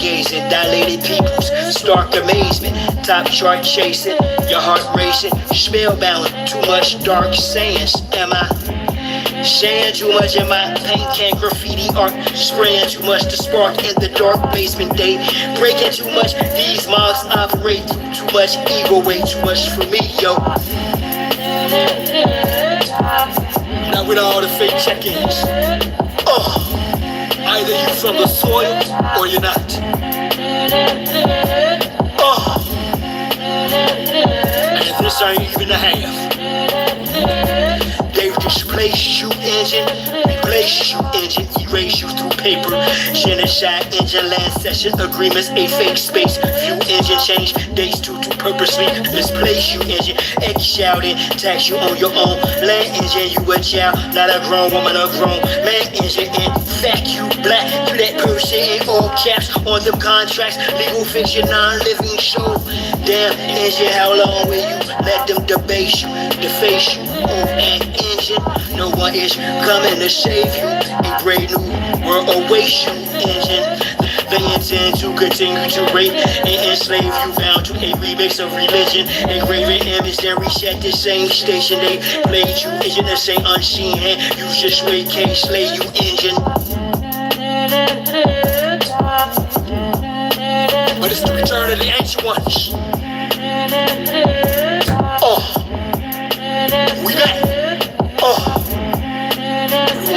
stargazing, dilated pupils, stark amazement, top chart chasing, your heart racing, spellbound, too much dark sayings. Am I saying too much? Am I paint can graffiti art, spraying too much to spark in the dark basement day, breaking too much? These mobs operate too much ego, way too much for me, yo. Not with all the fake check-ins. Either you from the soil or you're not. And this ain't even a half. They've displaced you, engine, replace you, engine, erase you through paper. Genocide, engine, land session agreements, a fake space. View, engine, change dates to purposely misplace you, engine. X shouting, tax you on your own. Land engine, you a child, not a grown woman, a grown man engine. In fact, you black, you that person in all caps on them contracts. Legal fiction, non-living show. Damn engine, how long will you let them debase you, deface you? An engine, no one is coming to save you. A brave new world awaits you, engine. They intend to continue to rape and enslave you, bound to a remix of religion. Engraving image, then reset the same station. They played you, engine, the same unseen hand. You just wait, can't slay you, engine. But it's the return of the ancient ones. We back.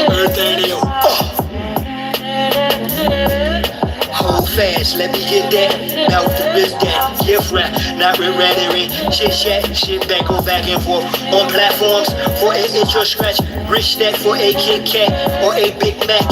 Everything they own. Hold fast, let me get that. Out the wrist that. Gift rap, not re-rattering. Chit chat, shit back, go back and forth. On platforms for an intro scratch. Rich stack for a Kit Kat or a Big Mac.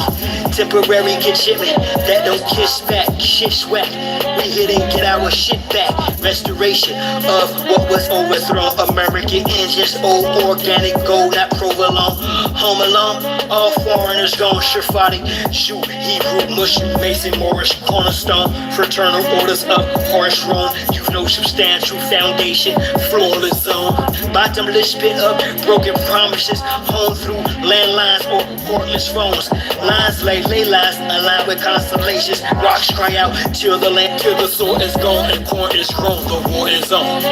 Temporary shipment that don't kiss back. Shit swag. We hit and get our shit back. Restoration of what was overthrown. American engines, old organic gold, not provolone. Home alone, all foreigners gone. Shafati, shoot, Hebrew, Muslim, Mason, Morris, Cornerstone. Fraternal orders up, harsh Rome. You've no substantial foundation, flawless zone. Bottomless pit up, broken promises. Home through landlines or cordless phones. Lines like ley lines, aligned with constellations. Rocks cry out till the land, till the soil is gone and corn is grown. The war is on.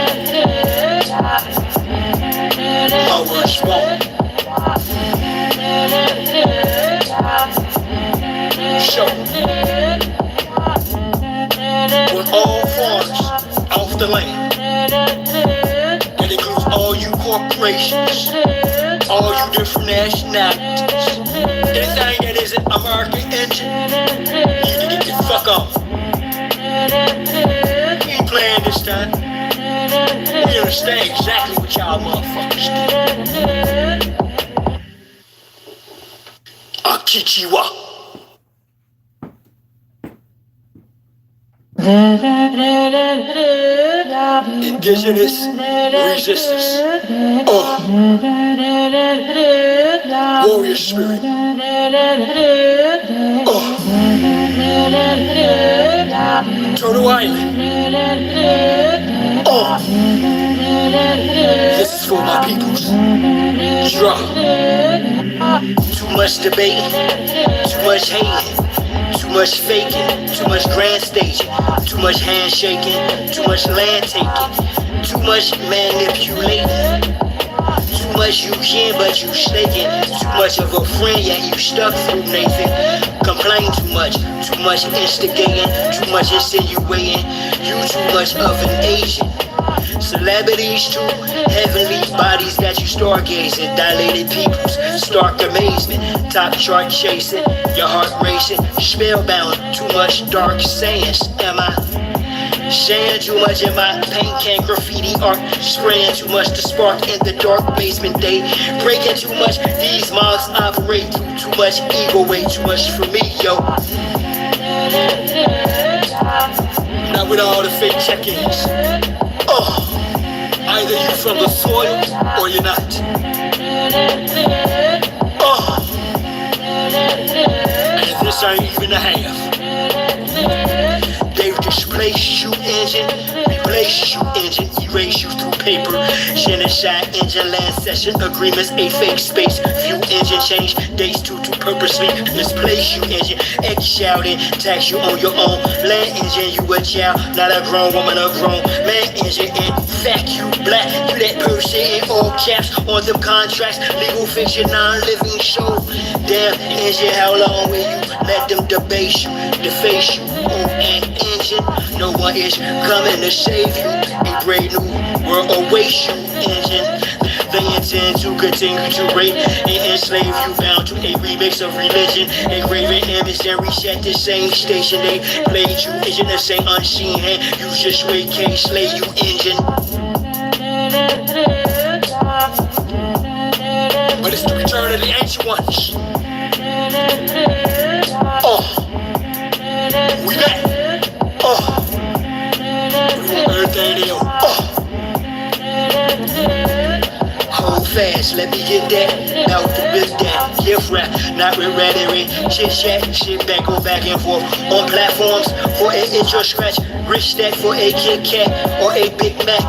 Our words won't. Show. With all farms off the land. That includes all you corporations, all you different nationalities. Anything that isn't American engine, you need to get the fuck off. We ain't playing this time. We understand exactly what y'all motherfuckers do. Akichiwa. Indigenous resistance. Warrior spirit. Turtle Island. This is for my peoples. Jah. Too much debate, too much hating. Too much faking, too much grand staging, too much handshaking, too much land taking, too much manipulating, too much you can but you snaking, too much of a friend yet you stuck through Nathan. Complain too much instigating, too much insinuating, you too much of an Asian. Celebrities too, heavenly bodies got you stargazing, dilated pupils, stark amazement, top chart chasing, your heart racing, spellbound, too much dark sayings. Am I saying too much? Am I paint can graffiti art, spraying too much to spark in the dark basement day, breaking too much? These mobs operate through too much ego, way too much for me, yo. Not with all the fake check-ins. Either you from the soil or you're not. And this ain't even a half. They've displaced Misplace you engine, replace you engine, erase you through paper. Genocide engine, land session agreements, a fake space. View engine, change dates to purposely misplace you engine. X shouting, tax you on your own. Land engine, you a child, not a grown woman, a grown man engine. In fact, you black, you that person in all caps on them contracts. Legal fiction, non-living show. Damn engine, how long will you let them debase you, deface you on an engine? No one is coming to save you. A brave new world awaits you, engine. They intend to continue to rape and enslave you, bound to a remix of religion. A graven image and reach at the same station. They played you, engine, the same unseen hand. You just wait, can't slay you, engine. But it's the return of the ancient ones. We back. Everything they own. Hold fast, let me get that. Out the bit that. Gift rap, not with rhetoric. Chit chat, shit back, go back and forth. On platforms for an itch or scratch. Rich stack for a Kit Kat or a Big Mac.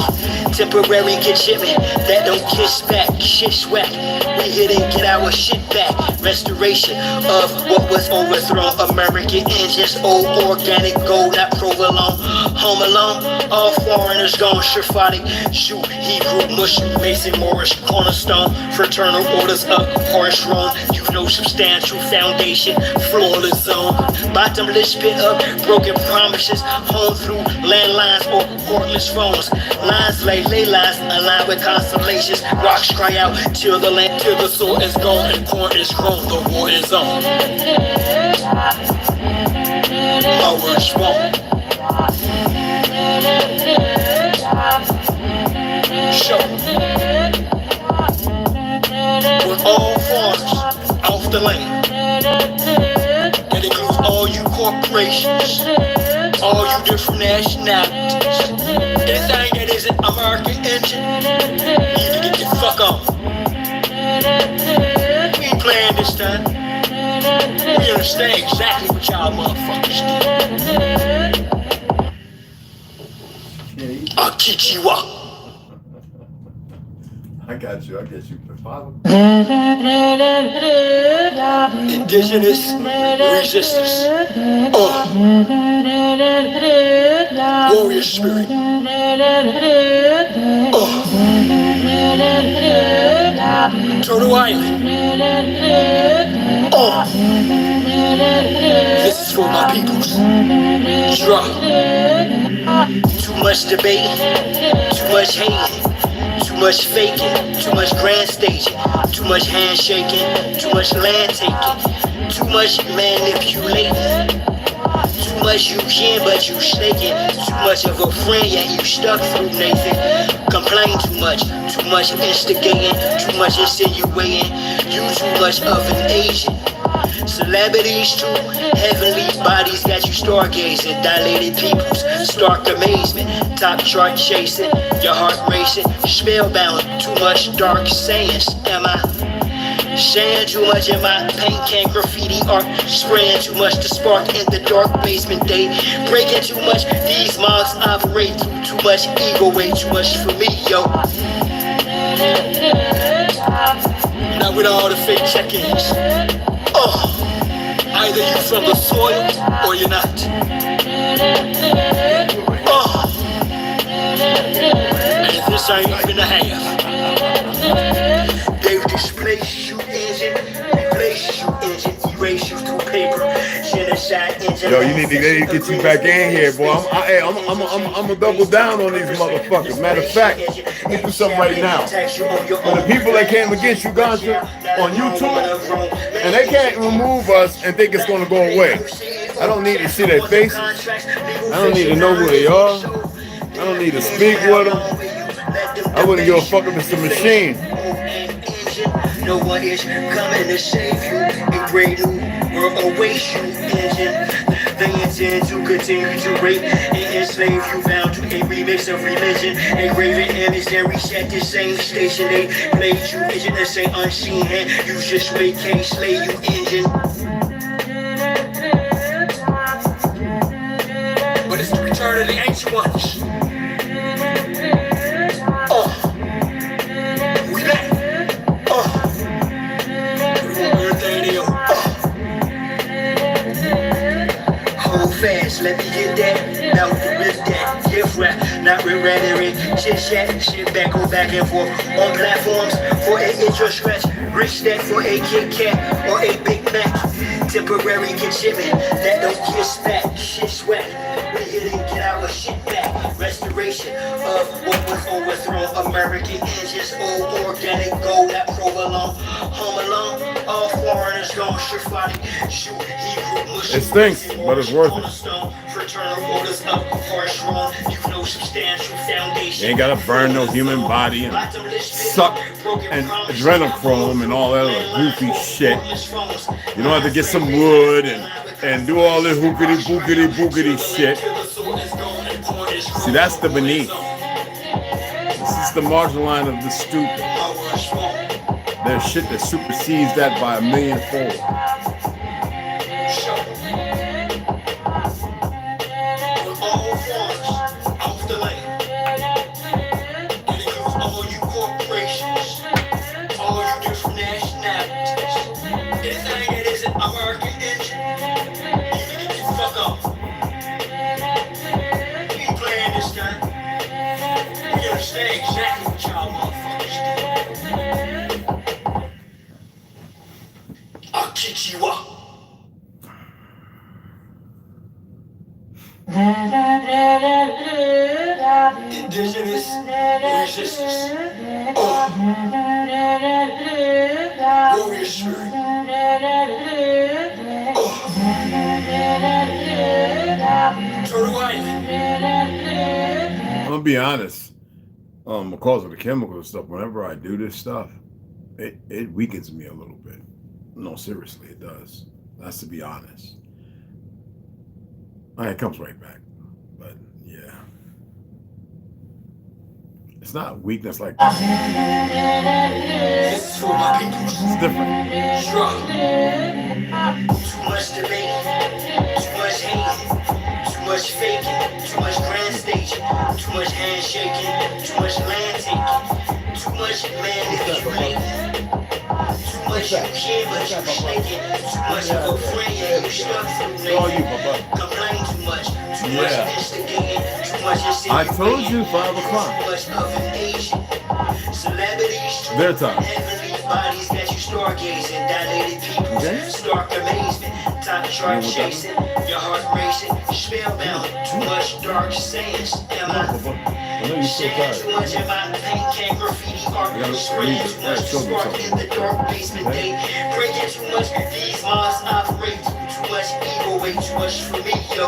Temporary get shipment that don't kiss back. Shit swag, we hit and get our shit back. Restoration of what was overthrown. American engines, old organic gold, not provolone. Home alone, all foreigners gone. Surefire, shoot, Hebrew, Muslim, Mason, Morris, cornerstone. Fraternal orders up, harsh Rome. You know substantial foundation, flawless zone. Bottomless pit up, broken promises. Home through landlines or cordless phones. Lines like ley lines, aligned with constellations. Rocks cry out till the land, till the soil is gone and corn is grown. The war is on. My words won't. Show. With all farms off the land. That includes all you corporations, all you different nationalities. Anything that isn't American engine, you need to get the fuck on. We ain't playing this time. We understand exactly what y'all motherfuckers do. I'll kick you up. I got you, Father. Indigenous resistance. Warrior spirit. Turtle Island. This is for my peoples. Jah. Too much debate, too much hate. Too much faking, too much grand staging, too much handshaking, too much land taking, too much manipulating, too much you can but you snaking, too much of a friend yet you stuck through Nathan. Complain too much instigating, too much insinuating, you too much of an agent. Celebrities too, heavenly bodies got you stargazing, dilated peoples, stark amazement, top chart chasing, your heart racing, spellbound, too much dark sayings. Am I saying too much in my paint can graffiti art, spraying too much to spark in the dark basement day, breaking too much, these mobs operate through too much ego, way too much for me, yo. Not with all the fake check-ins. Either you from the soil or you're not. And if this ain't even a half, they've displaced you engine, replaced you engine, erase you through paper. Genocide engine. Yo, you need to get you back in here, boy. I'm gonna double down on these motherfuckers. Matter of fact, let me do something right now. For the people that came against you, Ganja, on YouTube, and they can't remove us and think it's gonna go away. I don't need to see their faces. I don't need to know who they are. I don't need to speak with them. I wouldn't give a fuck if it's a machine. No one is coming to save you. A brave new world awaits you, engine. They intend to continue to rape and enslave you, bound to a remix of religion. A graven image and reach at the same station. They played you, engine, the same unseen hand. You just wait, can't slay you, engine. But it's the return of the ancient ones. We back. Hold fast, let me get that. Now we can rip that. Gift rap, not with rhetoric. Chit chat, shit back, go back and forth. On platforms for a itch or scratch. Rich stack for a Kit Kat or a Big Mac. Temporary conshipment that don't kiss back. Shit sweat. We here to get our shit back. Restoration of what was overthrown. American engines, old organic gold, not provolone. Home alone, all foreigners gone. Shafati, shoot, Hebrew, Muslim. It stinks, but it's worth it. Fraternal orders up, harsh wrong. You know substantial foundation. You ain't gotta burn no human body and suck and adrenochrome and all that other goofy shit. You don't have to get some wood and do all this hookity bookity bookity shit. See, that's the beneath. This is the marginal line of the stupid. There's shit that supersedes that by 1,000,000-fold. Indigenous resistance. Warrior spirit. TRU I'm gonna be honest. Because of the chemical stuff, whenever I do this stuff, it weakens me a little bit. No, seriously, it does. That's to be honest. It comes right back. But yeah. It's not weakness like that. This is for my people. It's different. Too much debate, too much hating, too much faking, too much grand staging, too much handshaking, too much land taking, too much manipulating, too much you care but you shaking, too much of a friend and you stuck through making, complain too much instigating, too much I told you 5 o'clock. Too much of an Asian, celebrities, Their time. heavenly bodies that you stargazing, dilated people, stark amazement, top chart chasing, your heart racing, spellbound, too much dark sayings, am I? Shaking too much of my paint, can't graffiti art, spraying too much to spark in the dark basement, they breaking too much, these laws operate too much ego, way too much for me, yo.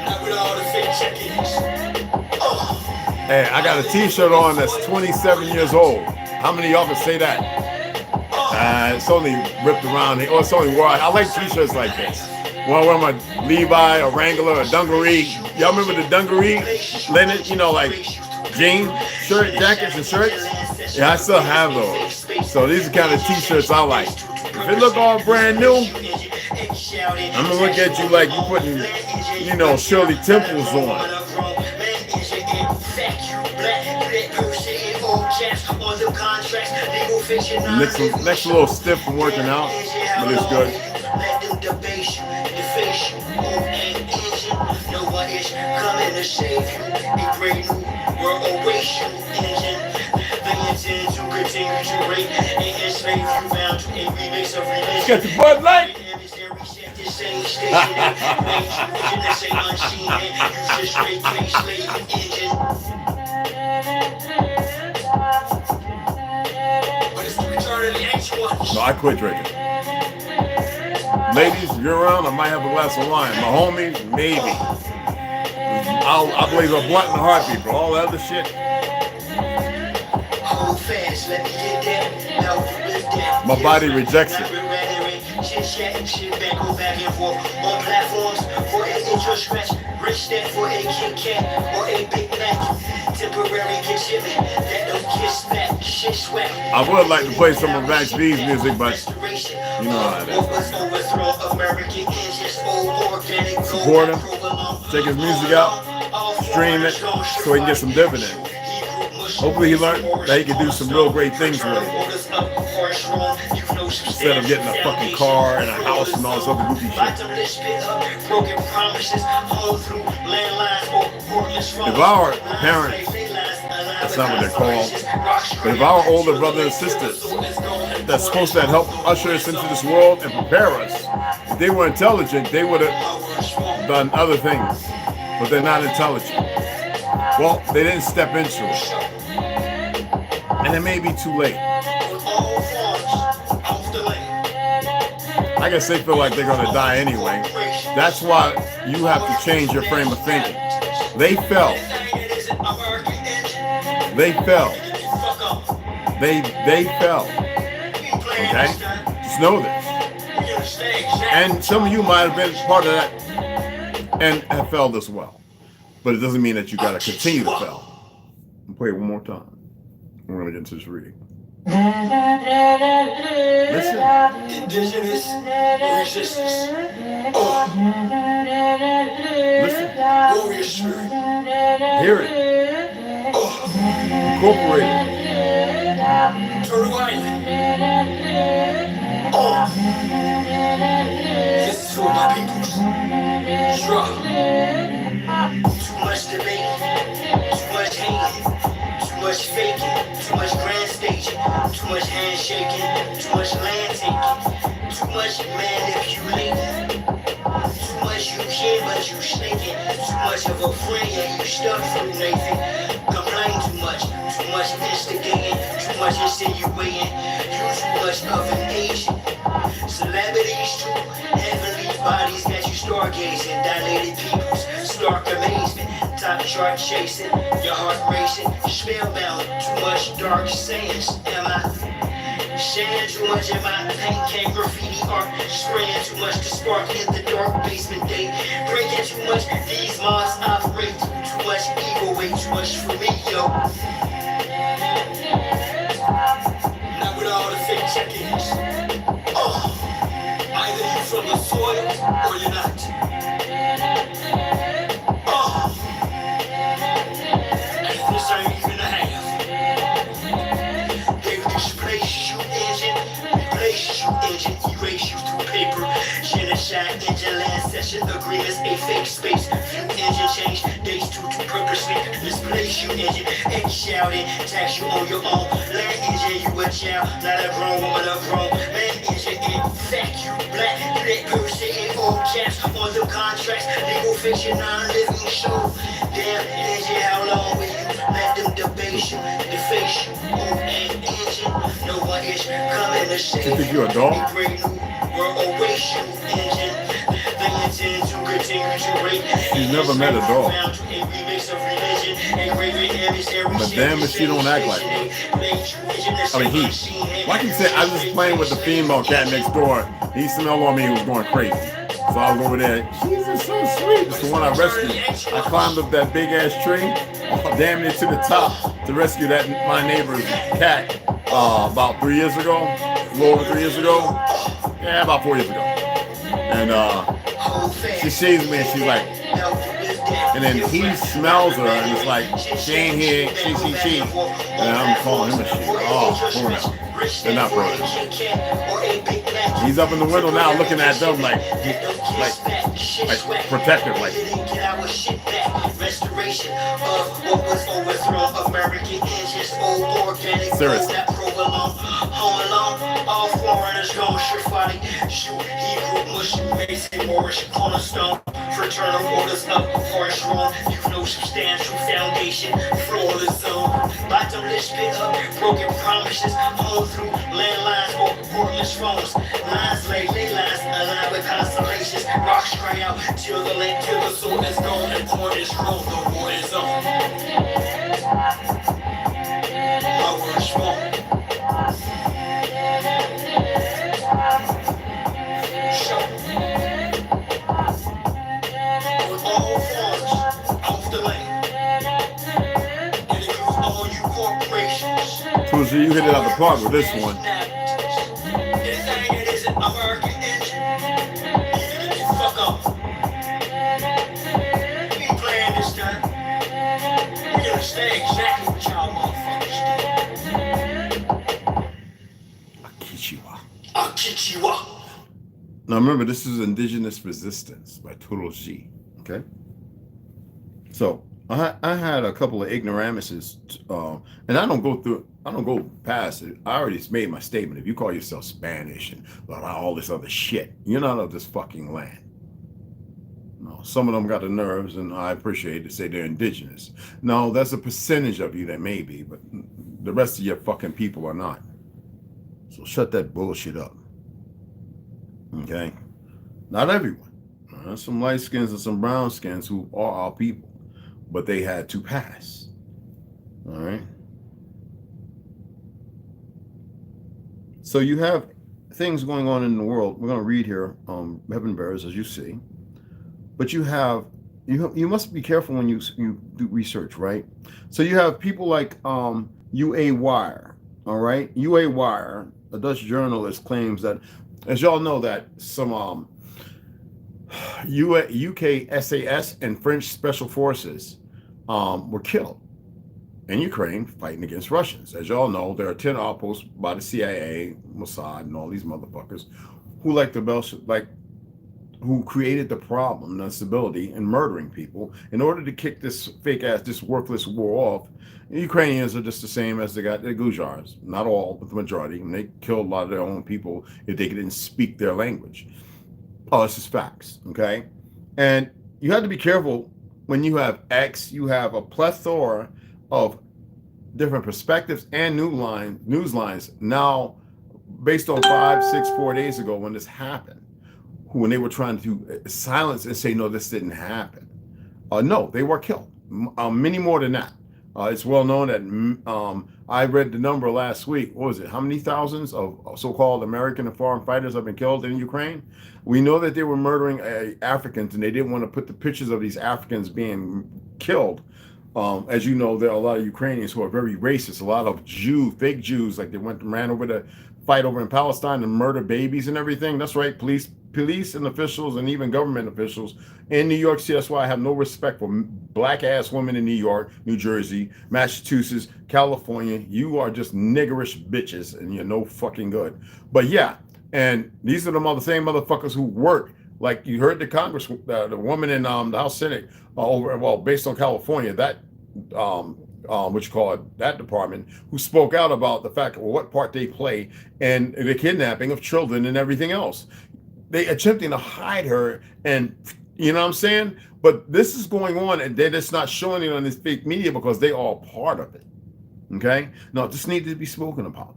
Not with all the fake check-ins. Hey, I got a t-shirt on that's 27 years old. How many of y'all can say that? It's only ripped around here. Or it's only wore. I like t-shirts like this. When I wear my Levi, a Wrangler, a dungaree. Y'all remember the dungaree? Linen, you know, like jean shirt, jackets and shirts? Yeah, I still have those. So these are the kind of t-shirts I like. If it look all brand new, I'm gonna look at you like you putting, you know, Shirley Temples on. Next a little stiff from working out, but it's good. No one is coming to save you. A great new world awaits you. Engine, they intend to continue to rape and enslave you bound to a remix of religion. Got the Bud Light. No, I quit drinking. Ladies, if you're around, I might have a glass of wine. My homies, maybe. I'll blaze a blunt in a heartbeat, but all that other shit. My body rejects it. Shit back, go back and forth on platforms for an inch or scratch. Rich stack for a Kit Kat or a Big Mac. Temporary conshipment that don't kiss back. Shit sweat. I would like to play some of Max B's music, but you know how that is. Overthrow American engines, old support him, check his music out, stream it, so he can get some dividends. Hopefully he learned that he can do some real great things with it. Instead of getting a fucking car and a house and all this other goofy shit. If our parents, that's not what they're called, but if our older brothers and sisters that's supposed to help usher us into this world and prepare us, if they were intelligent, they would have done other things, but they're not intelligent. Well, they didn't step into it. And it may be too late. I guess they feel like they're going to die anyway. That's why you have to change your frame of thinking. They fell. They fell. They fell. Okay? Just know this. And some of you might have been part of that and have failed as well. But it doesn't mean that you got to continue to fail. I'll play it one more time. We're going to get into this reading. Listen. Indigenous resistance. Listen. Warrior spirit. Hear it. Incorporate it. TRU Island. This is for my peoples. Jah. Too much debate. Too much hating. Too much faking, too much grand staging, too much handshaking, too much land taking, too much manipulating, too much you hear but you snaking, too much of a friend, yeah you stuck through Nathan, complain too much instigating, too much insinuating, you too much of an agent, celebrities too, heavenly bodies got you stargazing, dilated peoples, stark amazement, top chart chasing, your heart racing, spellbound, too much dark sayings, am I? Sharing too much in my paint can graffiti art, spraying too much to spark in the dark basement day, breaking too much, these mods operate too much ego, way too much for me, yo. Not with all the fake check-ins. Either you from the soil or you're not. This ain't even a half. They displace you engine, replace you engine, erase you through paper. Genocide engine, land session agreements, a fake space. Few engine change, days to purposely misplace you engine. Ain't shouting, tax you on your own. Land engine, you a child, not a grown woman, a grown man engine. In fact, you black, you that person in all caps on the contracts. Legal fiction, non-living show. Damn engine, how long will you let them debase you, deface you? Oh, and engine, no one is coming to save you. You think you're a dog? World awaits you, engine. They intend to continue to rape. She's never met a dog. But damn if she don't act like one. I mean, he. Like he said, I was just playing with the female cat next door. He smelled on me and was going crazy. So I was over there. She's just so sweet. It's the one I rescued. I climbed up that big ass tree, damn near to the top, to rescue that my neighbor's cat about 3 years ago. A little over 3 years ago. Yeah, about 4 years ago. And she sees me and she's like, and then he smells her and it's like, she ain't here, she. And I'm calling him a she. Oh, pronoun. They're not pronouns. He's up in the window now looking at them like protective, like. Restoration of what was overthrown. American engines, old organic. Seriously. Home alone, all foreigners gone shifty. Shoot, Hebrew, Muslim, Mason, Moorish, cornerstone. Fraternal orders up, forest wrong. You've no substantial foundation. Flawless zone. Bottomless pit up, broken promises. Home through landlines or cordless phones. Lines lay lines, aligned with constellations. Rocks cry out till the land, till the soul is gone. And corn is grown, the war is on. My word's wrong. So you hit it out the park with this one. understand exactly what y'all motherfuckers Akichiwa. Now remember, this is Indigenous Resistance by ToLU'S ROOTS-N-TINGS. Okay? So I had a couple of ignoramuses, and I don't go past it. I already made my statement. If you call yourself Spanish and all this other shit, you're not of this fucking land. No, some of them got the nerves, and I appreciate to say they're indigenous. No, that's a percentage of you that may be, but the rest of your fucking people are not. So shut that bullshit up. Okay? Not everyone. Some light skins and some brown skins who are our people, but they had to pass. All right? So you have things going on in the world. We're going to read here, heaven bearers, as you see. But you must be careful when you do research, right? So you have people like UA Wire, all right? UA Wire, a Dutch journalist, claims that, as y'all know, that some UK SAS and French special forces were killed in Ukraine fighting against Russians. As y'all know, there are 10 outposts by the CIA, Mossad, and all these motherfuckers who created the problem, the instability, and murdering people in order to kick this this worthless war off. The Ukrainians are just the same as they got their Gujars. Not all, but the majority. And they killed a lot of their own people if they didn't speak their language. Oh, this is facts, okay? And you have to be careful when you have X, you have a plethora of different perspectives and news lines now based on 4 days ago when this happened, when they were trying to silence and say, no, this didn't happen. No, they were killed. Many more than that. It's well known that I read the number last week. What was it? How many thousands of so-called American and foreign fighters have been killed in Ukraine? We know that they were murdering Africans, and they didn't want to put the pictures of these Africans being killed. As you know, there are a lot of Ukrainians who are very racist. A lot of fake Jews, like they ran over to fight over in Palestine and murder babies and everything. That's right, police and officials and even government officials in New York City. That's why I have no respect for black ass women in New York, New Jersey, Massachusetts, California. You are just niggerish bitches and you're no fucking good. But yeah, and these are the same motherfuckers who work. Like you heard the the woman in the House Senate based on California, that that department, who spoke out about the fact of what part they play in the kidnapping of children and everything else. They attempting to hide her, and you know what I'm saying? But this is going on, and they're just not showing it on this fake media because they are part of it. Okay? No, this needs to be spoken about.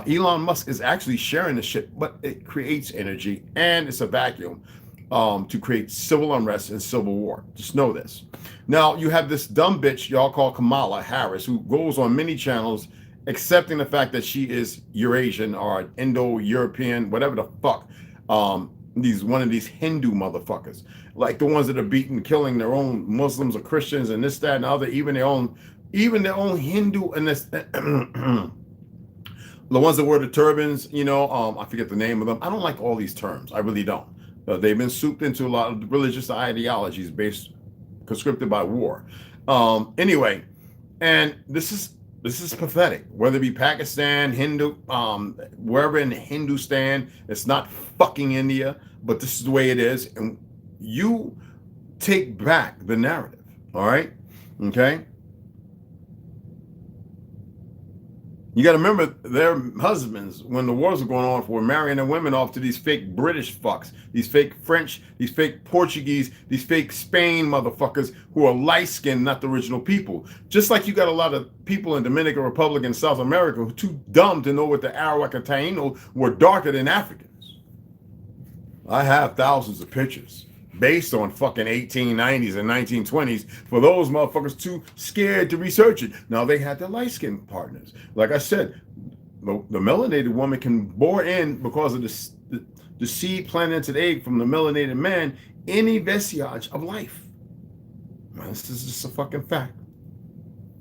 Elon Musk is actually sharing this shit, but it creates energy, and it's a vacuum to create civil unrest and civil war. Just know this. Now, you have this dumb bitch y'all call Kamala Harris, who goes on many channels accepting the fact that she is Eurasian or Indo-European, whatever the fuck. One of these Hindu motherfuckers, like the ones that are killing their own Muslims or Christians and this, that, and other, even their own Hindu and this, the ones that wear the turbans, I forget the name of them. I don't like all these terms. I really don't. They've been souped into a lot of religious ideologies conscripted by war. Anyway, and this is pathetic. Whether it be Pakistan, Hindu, wherever in Hindustan, it's not fucking India, but this is the way it is. And you take back the narrative, all right? Okay? You got to remember their husbands, when the wars were going on, were marrying their women off to these fake British fucks, these fake French, these fake Portuguese, these fake Spain motherfuckers who are light-skinned, not the original people. Just like you got a lot of people in Dominican Republic and South America who are too dumb to know what the Arawak and Taino were darker than Africans. I have thousands of pictures based on fucking 1890s and 1920s for those motherfuckers too scared to research it. Now they had their light-skinned partners. Like I said, the melanated woman can bore in, because of the seed planted into the egg from the melanated man, any vestige of life. Man, this is just a fucking fact.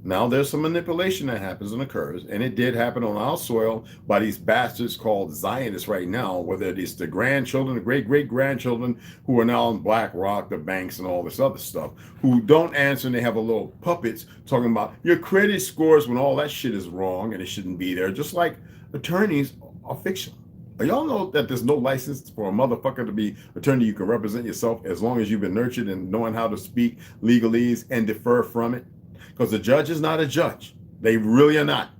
Now, there's some manipulation that happens and occurs, and it did happen on our soil by these bastards called Zionists right now, whether it's the grandchildren, the great-great-grandchildren who are now on BlackRock, the banks, and all this other stuff, who don't answer, and they have a little puppets talking about your credit scores when all that shit is wrong and it shouldn't be there, just like attorneys are fictional. Y'all know that there's no license for a motherfucker to be attorney. You can represent yourself as long as you've been nurtured and knowing how to speak legalese and defer from it. Because the judge is not a judge. They really are not.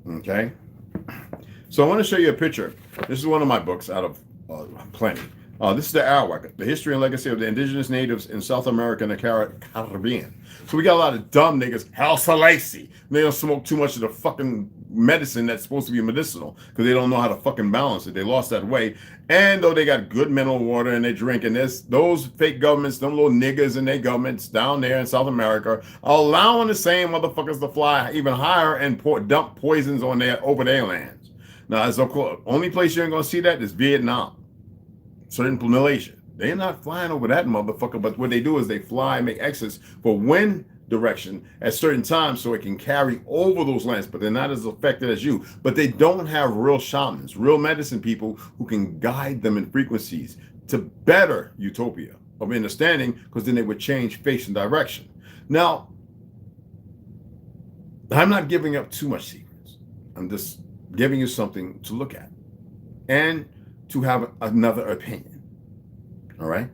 Okay? So I want to show you a picture. This is one of my books out of plenty. This is the Arawak, the history and legacy of the indigenous natives in South America and the Caribbean. So we got a lot of dumb niggas, Hal Selassie. They don't smoke too much of the fucking medicine that's supposed to be medicinal because they don't know how to fucking balance it. They lost that way. And though they got good mineral water and they drinking this, those fake governments, them little niggas in their governments down there in South America are allowing the same motherfuckers to fly even higher and dump poisons on over their lands. Now, as of course, only place you ain't gonna see that is Vietnam. Certain Malaysia. They're not flying over that motherfucker, but what they do is they fly and make exits for wind direction at certain times so it can carry over those lands, but they're not as affected as you. But they don't have real shamans, real medicine people who can guide them in frequencies to better utopia of understanding, because then they would change face and direction. Now, I'm not giving up too much secrets. I'm just giving you something to look at and to have another opinion. All right?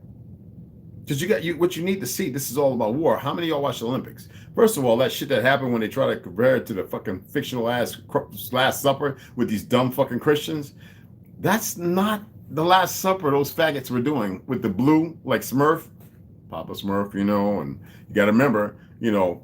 Because what you need to see, this is all about war. How many of y'all watch the Olympics? First of all, that shit that happened when they try to compare it to the fucking fictional ass Last Supper with these dumb fucking Christians, that's not the Last Supper those faggots were doing with the blue, like Smurf, Papa Smurf, you know, and you got to remember, you know,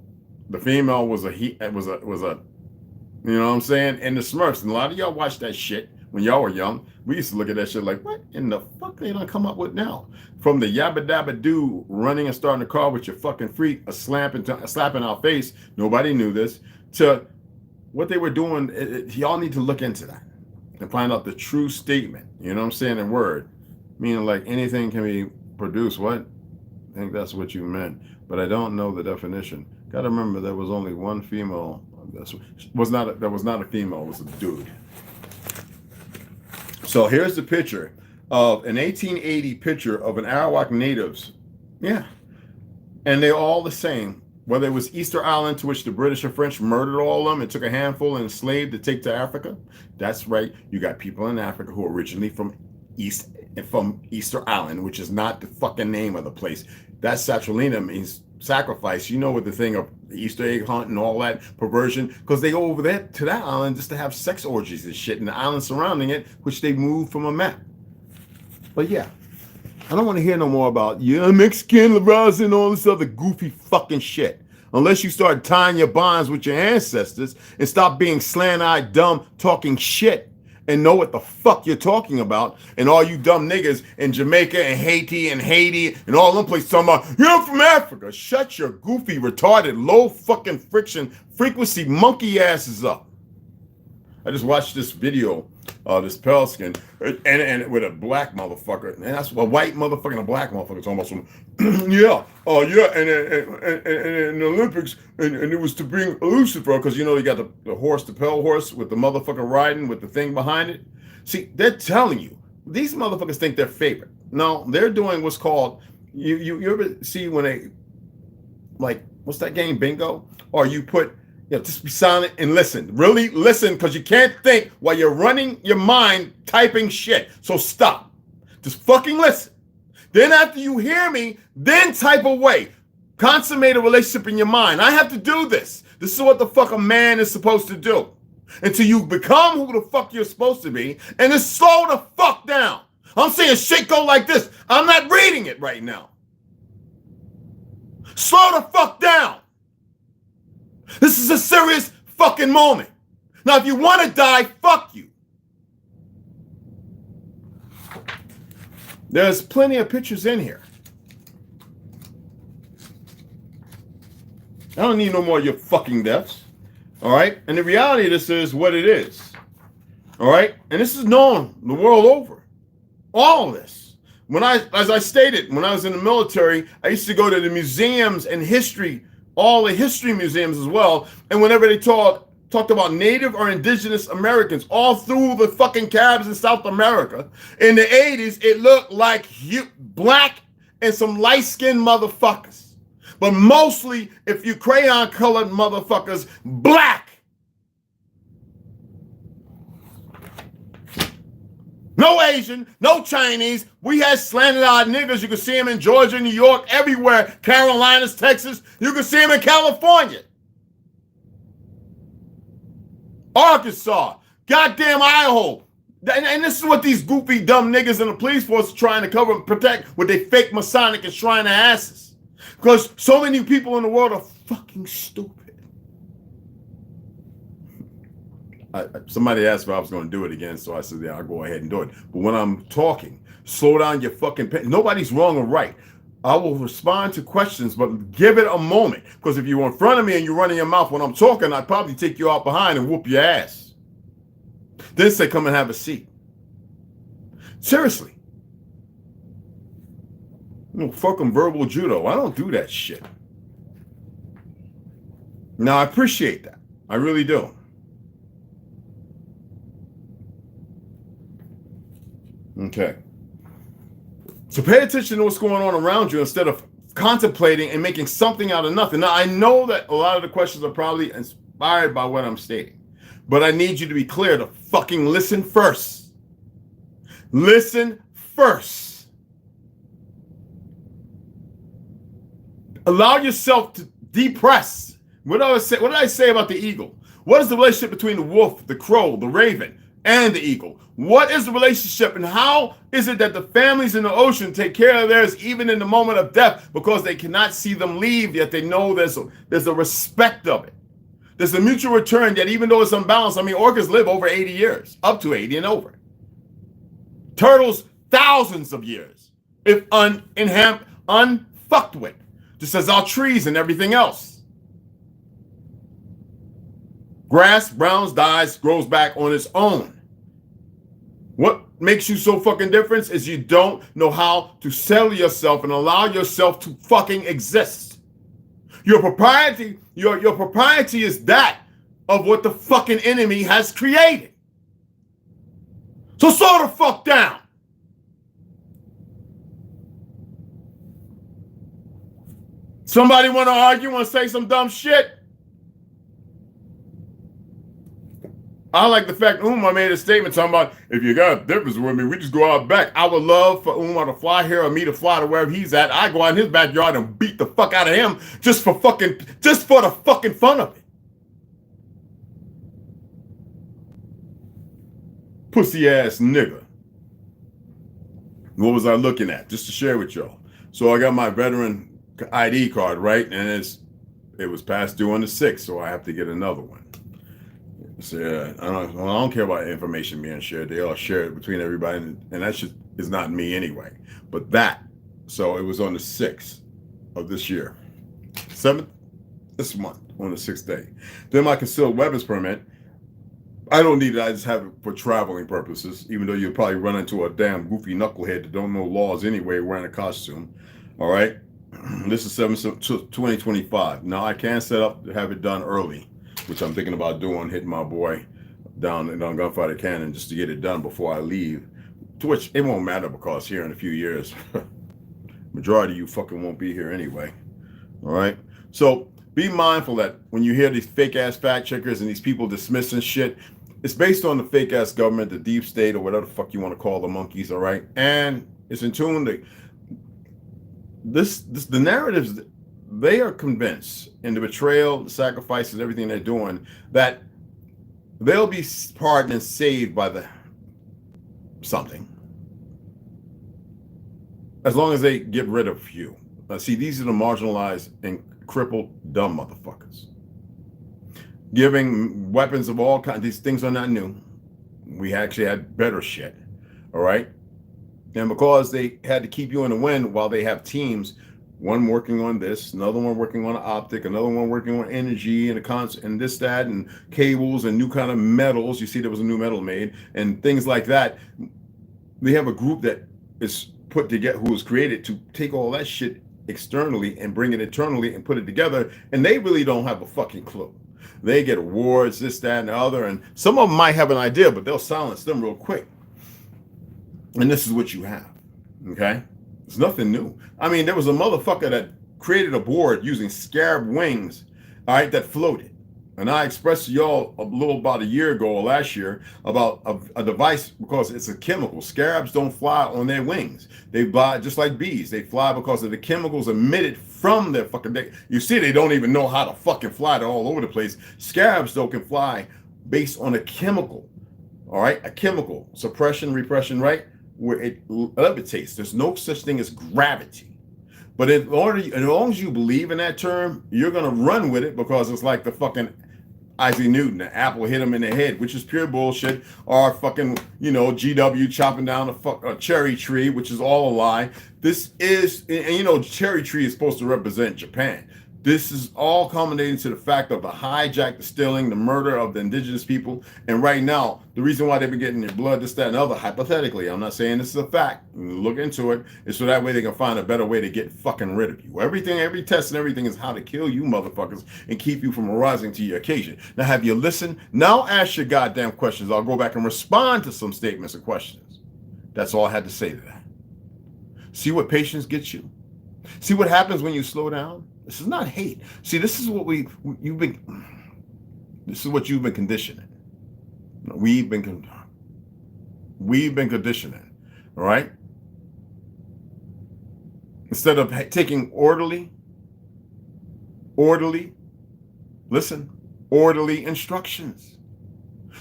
the female was a, you know what I'm saying? And the Smurfs, and a lot of y'all watched that shit when y'all were young. We used to look at that shit like, what in the fuck they done come up with now? From the yabba dabba doo running and starting a car with your fucking feet slapping our face, nobody knew this, to what they were doing. Y'all need to look into that and find out the true statement. You know what I'm saying? In word, meaning like anything can be produced. What? I think that's what you meant, but I don't know the definition. Got to remember there was only one female. That was not a female. It was a dude. So here's the picture of an 1880 picture of an Arawak natives. Yeah. And they're all the same. Whether it was Easter Island, to which the British or French murdered all of them and took a handful and enslaved to take to Africa. That's right. You got people in Africa who are originally from Easter Island, which is not the fucking name of the place. That Saturnina means sacrifice. You know, with the thing of the Easter egg hunt and all that perversion, because they go over there to that island just to have sex orgies and shit in the island surrounding it, which they moved from a map. But yeah, I don't want to hear no more about Mexican liberals and all this other goofy fucking shit. Unless you start tying your bonds with your ancestors and stop being slant-eyed, dumb, talking shit and know what the fuck you're talking about. And all you dumb niggas in Jamaica and Haiti and all them places talking about, you're from Africa. Shut your goofy, retarded, low fucking frequency monkey asses up. I just watched this video, this pale skin, and with a black motherfucker, and that's a white motherfucker and a black motherfucker. It's almost from, and the Olympics, and it was to bring Lucifer, because you know you got the horse, the pale horse with the motherfucker riding with the thing behind it. See, they're telling you, these motherfuckers think they're favorite. No, they're doing what's called, you ever see when they, like, what's that game, bingo? Or you put, just be silent and listen. Really listen, because you can't think while you're running your mind typing shit. So stop. Just fucking listen. Then after you hear me, then type away. Consummate a relationship in your mind. I have to do this. This is what the fuck a man is supposed to do. Until you become who the fuck you're supposed to be, and then slow the fuck down. I'm saying shit go like this. I'm not reading it right now. Slow the fuck down. This is a serious fucking moment. Now, if you want to die, fuck you. There's plenty of pictures in here. I don't need no more of your fucking deaths. All right? And the reality of this is what it is. All right? And this is known the world over. All of this. As I stated, when I was in the military, I used to go to the museums and history all the history museums as well. And whenever they talked about Native or Indigenous Americans all through the fucking cabs in South America, in the 80s, it looked like black and some light-skinned motherfuckers. But mostly, if you crayon-colored motherfuckers, black. No Asian, no Chinese. We had slanted-eyed niggas. You could see them in Georgia, New York, everywhere. Carolinas, Texas. You could see them in California. Arkansas. Goddamn Idaho. And this is what these goofy, dumb niggas in the police force are trying to cover and protect with their fake Masonic and Shrine of asses. Because so many people in the world are fucking stupid. Somebody asked if I was going to do it again, so I said, yeah, I'll go ahead and do it. But when I'm talking, slow down your fucking pen. Nobody's wrong or right. I will respond to questions, but give it a moment. Because if you're in front of me and you're running your mouth when I'm talking, I'd probably take you out behind and whoop your ass. Then say, come and have a seat. Seriously. No fucking verbal judo. I don't do that shit. Now, I appreciate that. I really do. Okay. So pay attention to what's going on around you instead of contemplating and making something out of nothing. Now, I know that a lot of the questions are probably inspired by what I'm stating, but I need you to be clear to fucking listen first. Listen first. Allow yourself to depress. What did I say about the eagle? What is the relationship between the wolf, the crow, the raven, and the eagle? What is the relationship, and how is it that the families in the ocean take care of theirs even in the moment of death because they cannot see them leave, yet they know there's a respect of it. There's a mutual return, yet even though it's unbalanced, I mean, orcas live over 80 years, up to 80 and over. Turtles, thousands of years, if unfucked with, just as our trees and everything else. Grass browns, dies, grows back on its own. What makes you so fucking different is you don't know how to sell yourself and allow yourself to fucking exist. Your propriety is that of what the fucking enemy has created. So slow the fuck down. Somebody want to argue, want to say some dumb shit? I like the fact Umar made a statement talking about, if you got a difference with me, we just go out back. I would love for Umar to fly here or me to fly to wherever he's at. I go out in his backyard and beat the fuck out of him just for the fucking fun of it. Pussy ass nigga. What was I looking at? Just to share with y'all. So I got my veteran ID card, right? And it was past due on the 6th, so I have to get another one. So yeah, I don't care about information being shared. They all share it between everybody, and that shit is not me anyway. But so it was on the 6th of this year. 7th? This month, on the 6th day. Then my concealed weapons permit, I don't need it. I just have it for traveling purposes, even though you'll probably run into a damn goofy knucklehead that don't know laws anyway wearing a costume. All right? This is 2025. Now I can set up to have it done early, which I'm thinking about doing, hitting my boy down on Gunfighter Cannon just to get it done before I leave. To which it won't matter because here in a few years, majority of you fucking won't be here anyway. All right? So be mindful that when you hear these fake ass fact checkers and these people dismissing shit, it's based on the fake ass government, the deep state, or whatever the fuck you want to call the monkeys, all right? And it's in tune to the narratives. They are convinced in the betrayal, the sacrifices, everything they're doing, that they'll be pardoned and saved by the something. As long as they get rid of you. See, these are the marginalized and crippled, dumb motherfuckers. Giving weapons of all kinds. These things are not new. We actually had better shit. All right? And because they had to keep you in the wind while they have teams, one working on this, another one working on an optic, another one working on energy and and this, that, and cables and new kind of metals. You see there was a new metal made and things like that. They have a group that is put together, who was created to take all that shit externally and bring it internally and put it together, and they really don't have a fucking clue. They get awards, this, that, and the other, and some of them might have an idea, but they'll silence them real quick. And this is what you have, okay? It's nothing new. I mean, there was a motherfucker that created a board using scarab wings, all right, that floated. And I expressed to y'all about a year ago or last year about a device, because it's a chemical. Scarabs don't fly on their wings. They fly just like bees. They fly because of the chemicals emitted from their fucking... You see, they don't even know how to fucking fly. They're all over the place. Scarabs, though, can fly based on a chemical, all right? A chemical. Suppression, repression, right? Where it levitates. There's no such thing as gravity. But as long as you believe in that term, you're going to run with it, because it's like the fucking Isaac Newton, the apple hit him in the head, which is pure bullshit, or fucking, GW chopping down a cherry tree, which is all a lie. This is, and cherry tree is supposed to represent Japan. This is all culminating to the fact of the hijack, the stealing, the murder of the indigenous people. And right now, the reason why they've been getting their blood, this, that, and other, hypothetically, I'm not saying this is a fact, look into it, is so that way they can find a better way to get fucking rid of you. Everything, every test and everything is how to kill you motherfuckers and keep you from arising to your occasion. Now, have you listened? Now ask your goddamn questions. I'll go back and respond to some statements and questions. That's all I had to say to that. See what patience gets you? See what happens when you slow down? This is not hate. See, this is what you've been conditioning. We've been conditioning, all right? Instead of taking orderly instructions.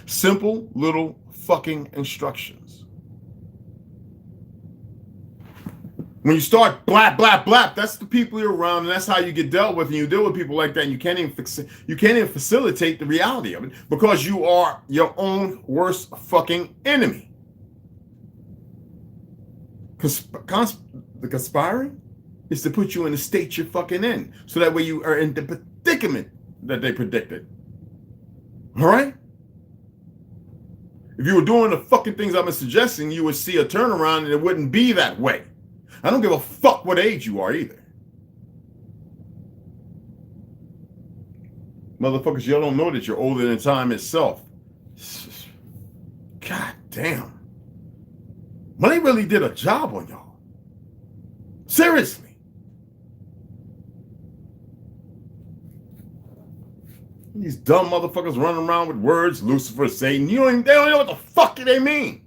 Simple little fucking instructions. When you start blap, blap, blap, that's the people you're around, and that's how you get dealt with. And you deal with people like that, and you can't even facilitate the reality of it, because you are your own worst fucking enemy. The conspiring is to put you in the state you're fucking in, so that way you are in the predicament that they predicted. All right? If you were doing the fucking things I've been suggesting, you would see a turnaround, and it wouldn't be that way. I don't give a fuck what age you are either. Motherfuckers, y'all don't know that you're older than time itself. God damn. Money really did a job on y'all. Seriously. These dumb motherfuckers running around with words, Lucifer, Satan. They don't know what the fuck they mean.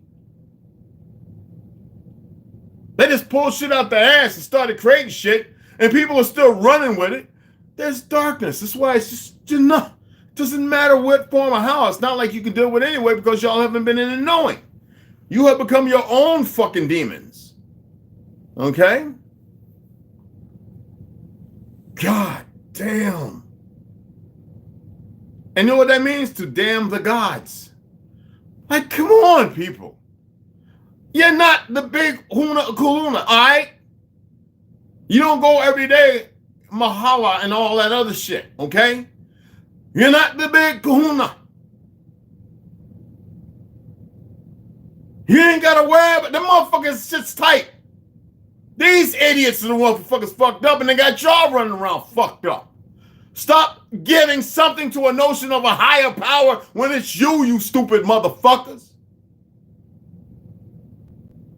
They just pulled shit out their ass and started creating shit, and people are still running with it. There's darkness. That's why it's just, it doesn't matter what form or how. It's not like you can deal with it anyway, because y'all haven't been in the knowing. You have become your own fucking demons. Okay? God damn. And you know what that means? To damn the gods. Like, come on, people. You're not the big kahuna, all right? You don't go every day, mahala and all that other shit, okay? You're not the big kahuna. You ain't got to worry about the motherfuckers sits tight. These idiots are the motherfuckers fucked up, and they got y'all running around fucked up. Stop giving something to a notion of a higher power when it's you stupid motherfuckers.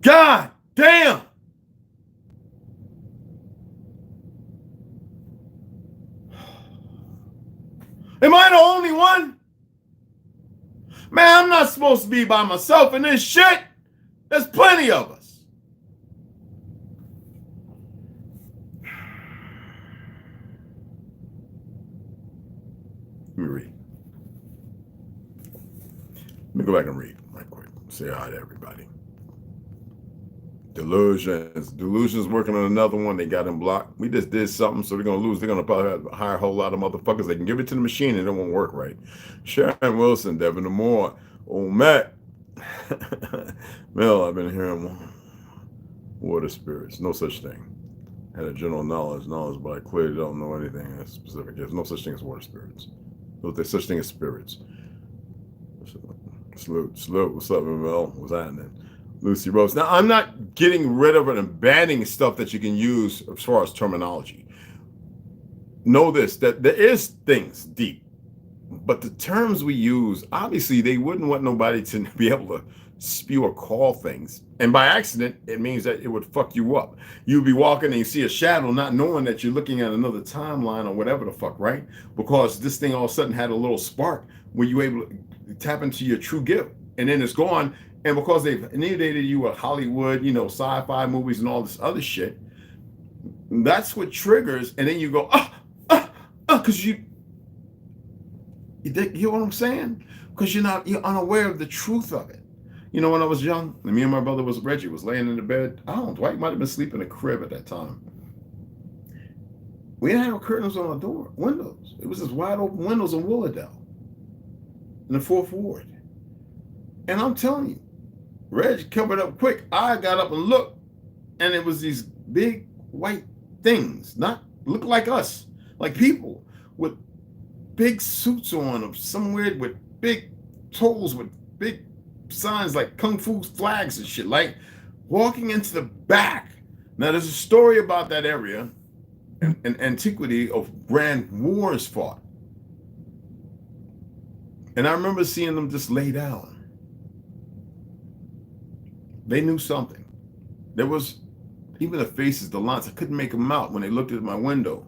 God damn. Am I the only one? Man, I'm not supposed to be by myself in this shit. There's plenty of us. Let me read. Let me go back and read right quick. Say hi to everybody. Delusions working on another one. They got him blocked. We just did something, so they're going to lose. They're going to probably hire a whole lot of motherfuckers. They can give it to the machine, and it won't work right. Sharon Wilson, Devin Moore, old Matt. Mel, I've been hearing water spirits. No such thing. Had a general knowledge, but I clearly don't know anything specific. There's no such thing as water spirits. There's such thing as spirits. Salute. What's up, Mel? What's happening? Lucy Rose. Now, I'm not getting rid of it and banning stuff that you can use as far as terminology. Know this, that there is things deep, but the terms we use, obviously, they wouldn't want nobody to be able to spew or call things. And by accident, it means that it would fuck you up. You'd be walking and you see a shadow, not knowing that you're looking at another timeline or whatever the fuck, right? Because this thing all of a sudden had a little spark where you were able to tap into your true gift, and then it's gone. And because they've inundated you with Hollywood, you know, sci-fi movies and all this other shit, that's what triggers. And then you go, because you hear what I'm saying? Because you're unaware of the truth of it. You know, when I was young, and me and my brother Reggie was laying in the bed. Dwight might have been sleeping in a crib at that time. We didn't have curtains on our windows. It was just wide open windows in Willowdale, in the 4th Ward. And I'm telling you, Reg covered up quick. I got up and looked, and it was these big white things, not look like us, like people with big suits on, of somewhere with big toes, with big signs like kung fu flags and shit, like walking into the back. Now, there's a story about that area in antiquity of grand wars fought. And I remember seeing them just lay down. They knew something. There was even the faces, the lines, I couldn't make them out when they looked at my window.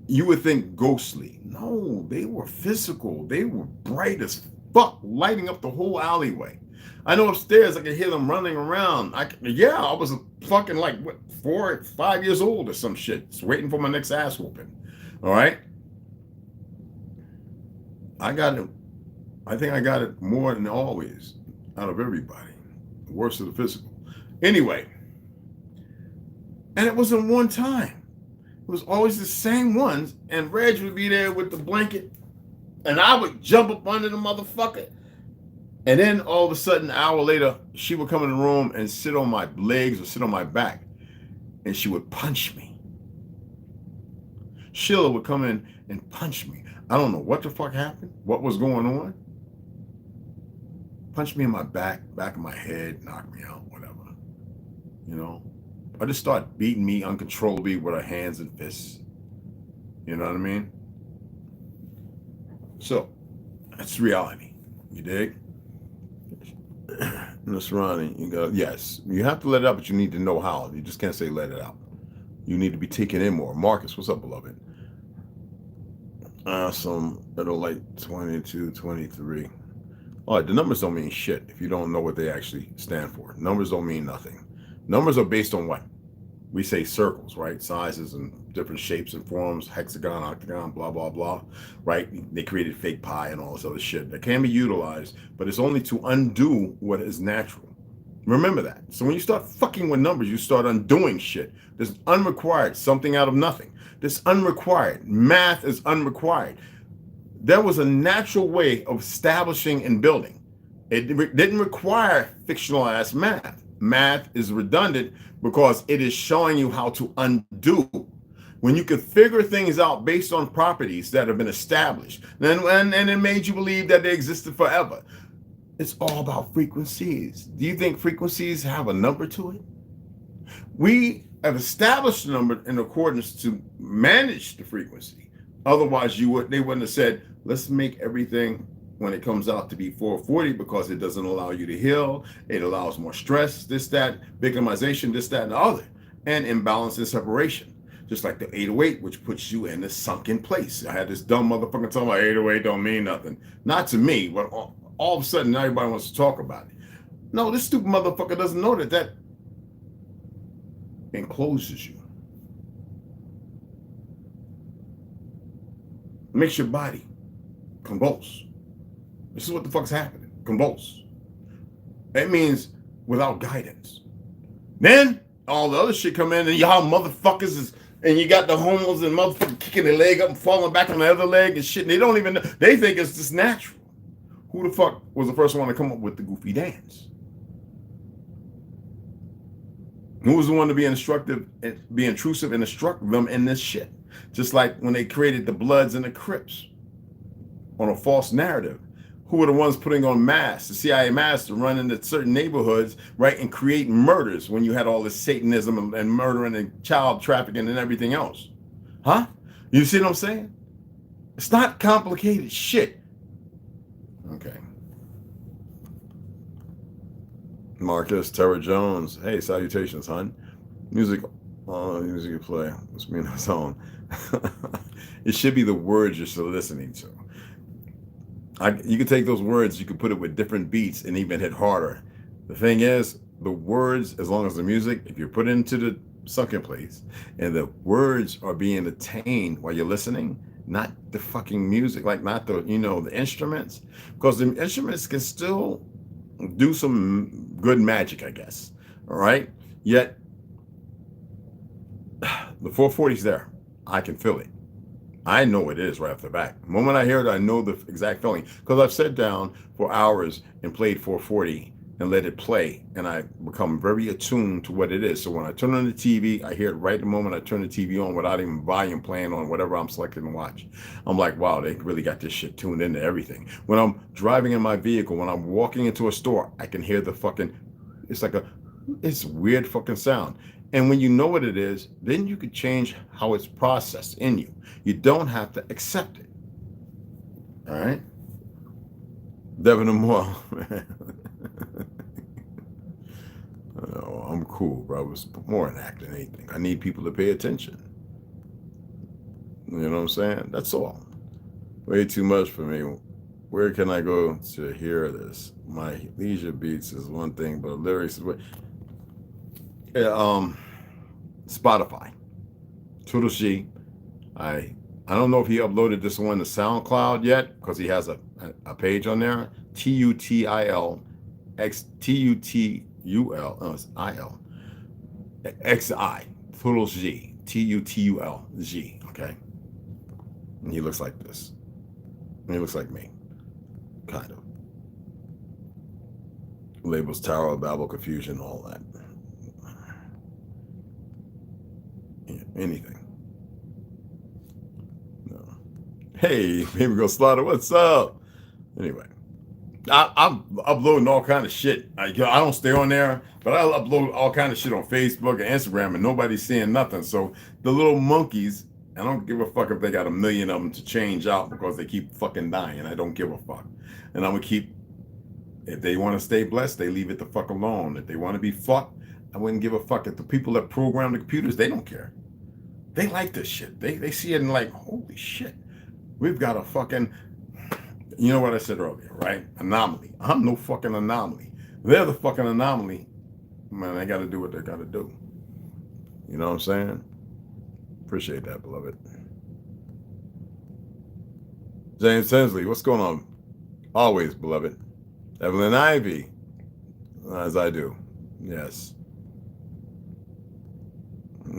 You would think ghostly. No, they were physical. They were bright as fuck, lighting up the whole alleyway. I know upstairs I could hear them running around. I was fucking like 4 or 5 years old or some shit, just waiting for my next ass whooping. All right. I think I got it more than always out of everybody. Worse of the physical. Anyway, and it wasn't one time. It was always the same ones, and Reg would be there with the blanket, and I would jump up under the motherfucker. And then all of a sudden, an hour later, she would come in the room and sit on my legs or sit on my back, and she would punch me. Sheila would come in and punch me. I don't know what the fuck happened, what was going on. Punch me in my back of my head, knock me out, whatever. You know? I just start beating me uncontrollably with her hands and fists. You know what I mean? So, that's reality. You dig? In the surrounding, you go, yes, you have to let it out, but you need to know how. You just can't say let it out. You need to be taken in more. Marcus, what's up, beloved? Some little like 22, 23. All right, the numbers don't mean shit if you don't know what they actually stand for. Numbers don't mean nothing. Numbers are based on what? We say circles, right? Sizes and different shapes and forms, hexagon, octagon, blah, blah, blah, right? They created fake pi and all this other shit that can be utilized, but it's only to undo what is natural. Remember that. So when you start fucking with numbers, you start undoing shit. There's unrequired, something out of nothing. This unrequired. Math is unrequired. There was a natural way of establishing and building. It didn't require fictional-ass math. Math is redundant because it is showing you how to undo. When you can figure things out based on properties that have been established, and it made you believe that they existed forever. It's all about frequencies. Do you think frequencies have a number to it? We have established a number in accordance to manage the frequency. Otherwise, they wouldn't have said, let's make everything when it comes out to be 440 because it doesn't allow you to heal. It allows more stress, this, that, victimization, this, that, and the other, and imbalance and separation. Just like the 808, which puts you in a sunken place. I had this dumb motherfucker talking about 808 don't mean nothing. Not to me, but all of a sudden everybody wants to talk about it. No, this stupid motherfucker doesn't know that encloses you. Makes your body convulse. This is what the fuck's happening. Convulse. That means without guidance. Then all the other shit come in and y'all motherfuckers is, and you got the homos and motherfuckers kicking their leg up and falling back on the other leg and shit. And they don't even know. They think it's just natural. Who the fuck was the first one to come up with the goofy dance? Who was the one to be intrusive and instruct them in this shit? Just like when they created the Bloods and the Crips on a false narrative. who were the ones putting on masks, the CIA masks, to run into certain neighborhoods, right, and create murders when you had all this Satanism and murdering and child trafficking and everything else? Huh? You see what I'm saying? It's not complicated shit. Okay. Marcus Terra Jones. Hey, salutations, hon. Music you play. Must be in the song. It should be the words you're still listening to. You can take those words, you can put it with different beats and even hit harder. The thing is, the words, as long as the music, if you put it into the sunken place and the words are being attained while you're listening, not the fucking music, like not the, the instruments, because the instruments can still do some good magic, I guess. All right. Yet the 440's there. I can feel it. I know it is right off the bat. The moment I hear it, I know the exact feeling, because I've sat down for hours and played 440 and let it play, and I become very attuned to what it is. So when I turn on the TV, I hear it right the moment I turn the TV on without even volume playing on whatever I'm selecting to watch. I'm like, wow, they really got this shit tuned into everything. When I'm driving in my vehicle, when I'm walking into a store, I can hear the fucking, it's weird fucking sound. And when you know what it is, then you can change how it's processed in you. You don't have to accept it. All right? Devin Moore. Oh, I'm cool, bro. It's more an act than anything. I need people to pay attention. You know what I'm saying? That's all. Way too much for me. Where can I go to hear this? My leisure beats is one thing, but lyrics is what. Spotify. ToLU'S G. I don't know if he uploaded this one to SoundCloud yet, because he has a page on there. TUTIL XI. ToLU'S G. TUTULG. Okay. And he looks like this. And he looks like me. Kind of. Labels Tower of Babel, confusion, all that. Anything. No. Hey, baby girl Slaughter, what's up? Anyway, I'm uploading all kind of shit. I don't stay on there, but I upload all kind of shit on Facebook and Instagram, and nobody's seeing nothing. So the little monkeys, I don't give a fuck if they got 1 million of them to change out, because they keep fucking dying. I don't give a fuck. And I'm gonna keep, if they want to stay blessed, they leave it the fuck alone. If they want to be fucked, I wouldn't give a fuck. If the people that program the computers, they don't care. They like this shit. They see it and like, holy shit, we've got a fucking, you know what I said earlier, right? Anomaly. I'm no fucking anomaly. They're the fucking anomaly. Man, they got to do what they got to do. You know what I'm saying? Appreciate that, beloved. James Tinsley, what's going on? Always, beloved. Evelyn Ivy, as I do. Yes.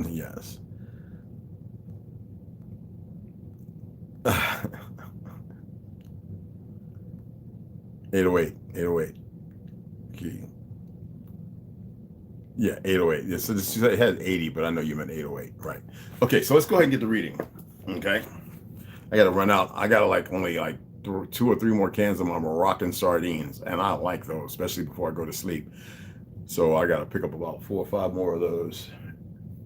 Yes. 808. Key. Yeah, 808. Yeah, so this it has 80, but I know you meant 808. Right. Okay, so let's go ahead and get the reading. Okay. I gotta run out. I gotta only 2 or 3 more cans of my Moroccan sardines, and I like those, especially before I go to sleep. So I gotta pick up about 4 or 5 more of those,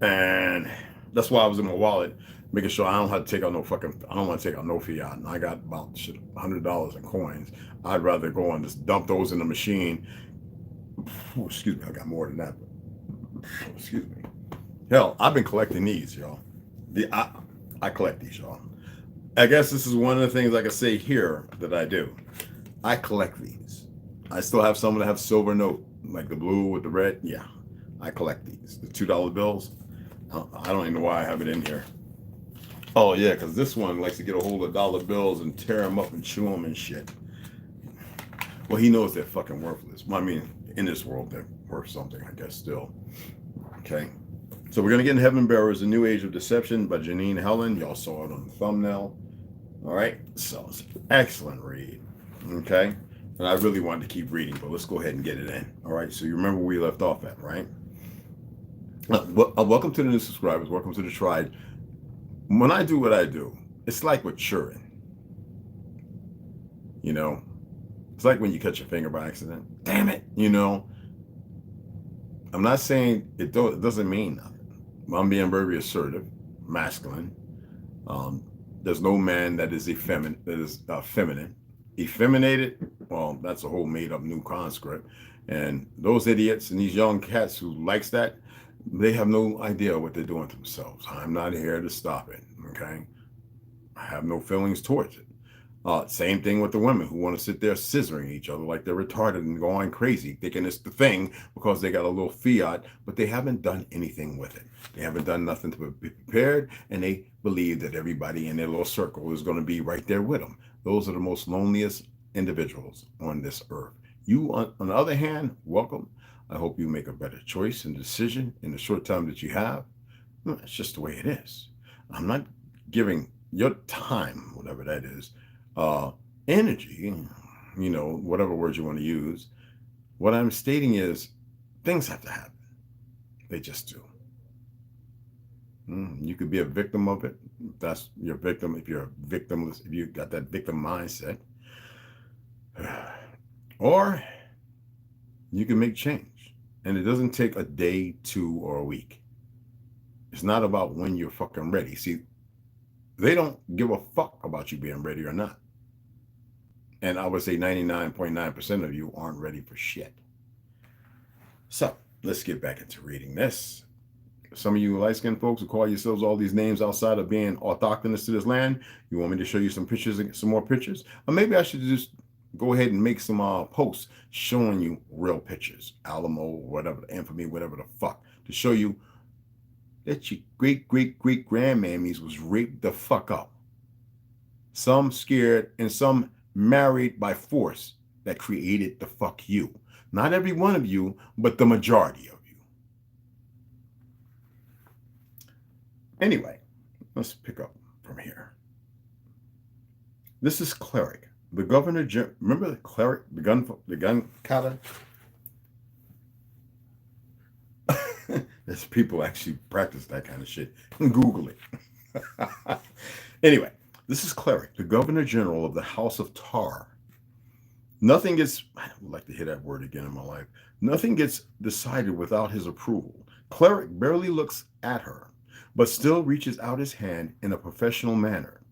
and that's why I was in my wallet, making sure I don't have to take out no fucking, I don't want to take out no fiat. And I got about $100 in coins. I'd rather go and just dump those in the machine. Oh, excuse me, I got more than that. Excuse me. Hell, I've been collecting these, y'all. I collect these, y'all. I guess this is one of the things I can say here that I do. I collect these. I still have some that have silver note, like the blue with the red. Yeah, I collect these. The $2 bills. I don't even know why I have it in here. Oh yeah, because this one likes to get a hold of dollar bills and tear them up and chew them and shit. Well, he knows they're fucking worthless. I mean, in this world, they're worth something, I guess, still. Okay. So we're going to get in Heaven Bearers, A New Age of Deception by Janine Helen. Y'all saw it on the thumbnail. All right. So it's an excellent read. Okay. And I really wanted to keep reading, but let's go ahead and get it in. All right. So you remember where we left off at, right? Welcome to the new subscribers. Welcome to the tribe. When I do what I do, it's like with children. You know, It's like when you cut your finger by accident. Damn it, you know. I'm not saying it doesn't mean nothing. I'm being very assertive, masculine. There's no man that is feminine. Effeminated, well, that's a whole made-up new conscript. And those idiots and these young cats who likes that, they have no idea what they're doing to themselves. I'm not here to stop it, okay? I have no feelings towards it. Same thing with the women who want to sit there scissoring each other like they're retarded and going crazy, thinking it's the thing because they got a little fiat, but they haven't done anything with it. They haven't done nothing to be prepared, and they believe that everybody in their little circle is going to be right there with them. Those are the most loneliest individuals on this earth. You, on the other hand, welcome. I hope you make a better choice and decision in the short time that you have. It's just the way it is. I'm not giving your time, whatever that is, energy, you know, whatever words you want to use. What I'm stating is things have to happen. They just do. You could be a victim of it. If that's your victim, if you're victimless, if you got that victim mindset, or you can make change. And it doesn't take a day, 2, or a week. It's not about when you're fucking ready. See, they don't give a fuck about you being ready or not. And I would say 99.9% of you aren't ready for shit. So let's get back into reading this. Some of you light-skinned folks who call yourselves all these names outside of being autochthonous to this land, you want me to show you some pictures, some more pictures? Or maybe I should just go ahead and make some posts showing you real pictures, Alamo, whatever, infamy, whatever the fuck, to show you that your great-great-great-grandmammies was raped the fuck up. Some scared and some married by force that created the fuck you. Not every one of you, but the majority of you. Anyway, let's pick up from here. This is Cleric. The governor, remember the Cleric, the gun kata? There's people actually practice that kind of shit. Google it. Anyway, this is Cleric, the Governor General of the House of Tar. Nothing gets, I would like to hear that word again in my life. Nothing gets decided without his approval. Cleric barely looks at her, but still reaches out his hand in a professional manner.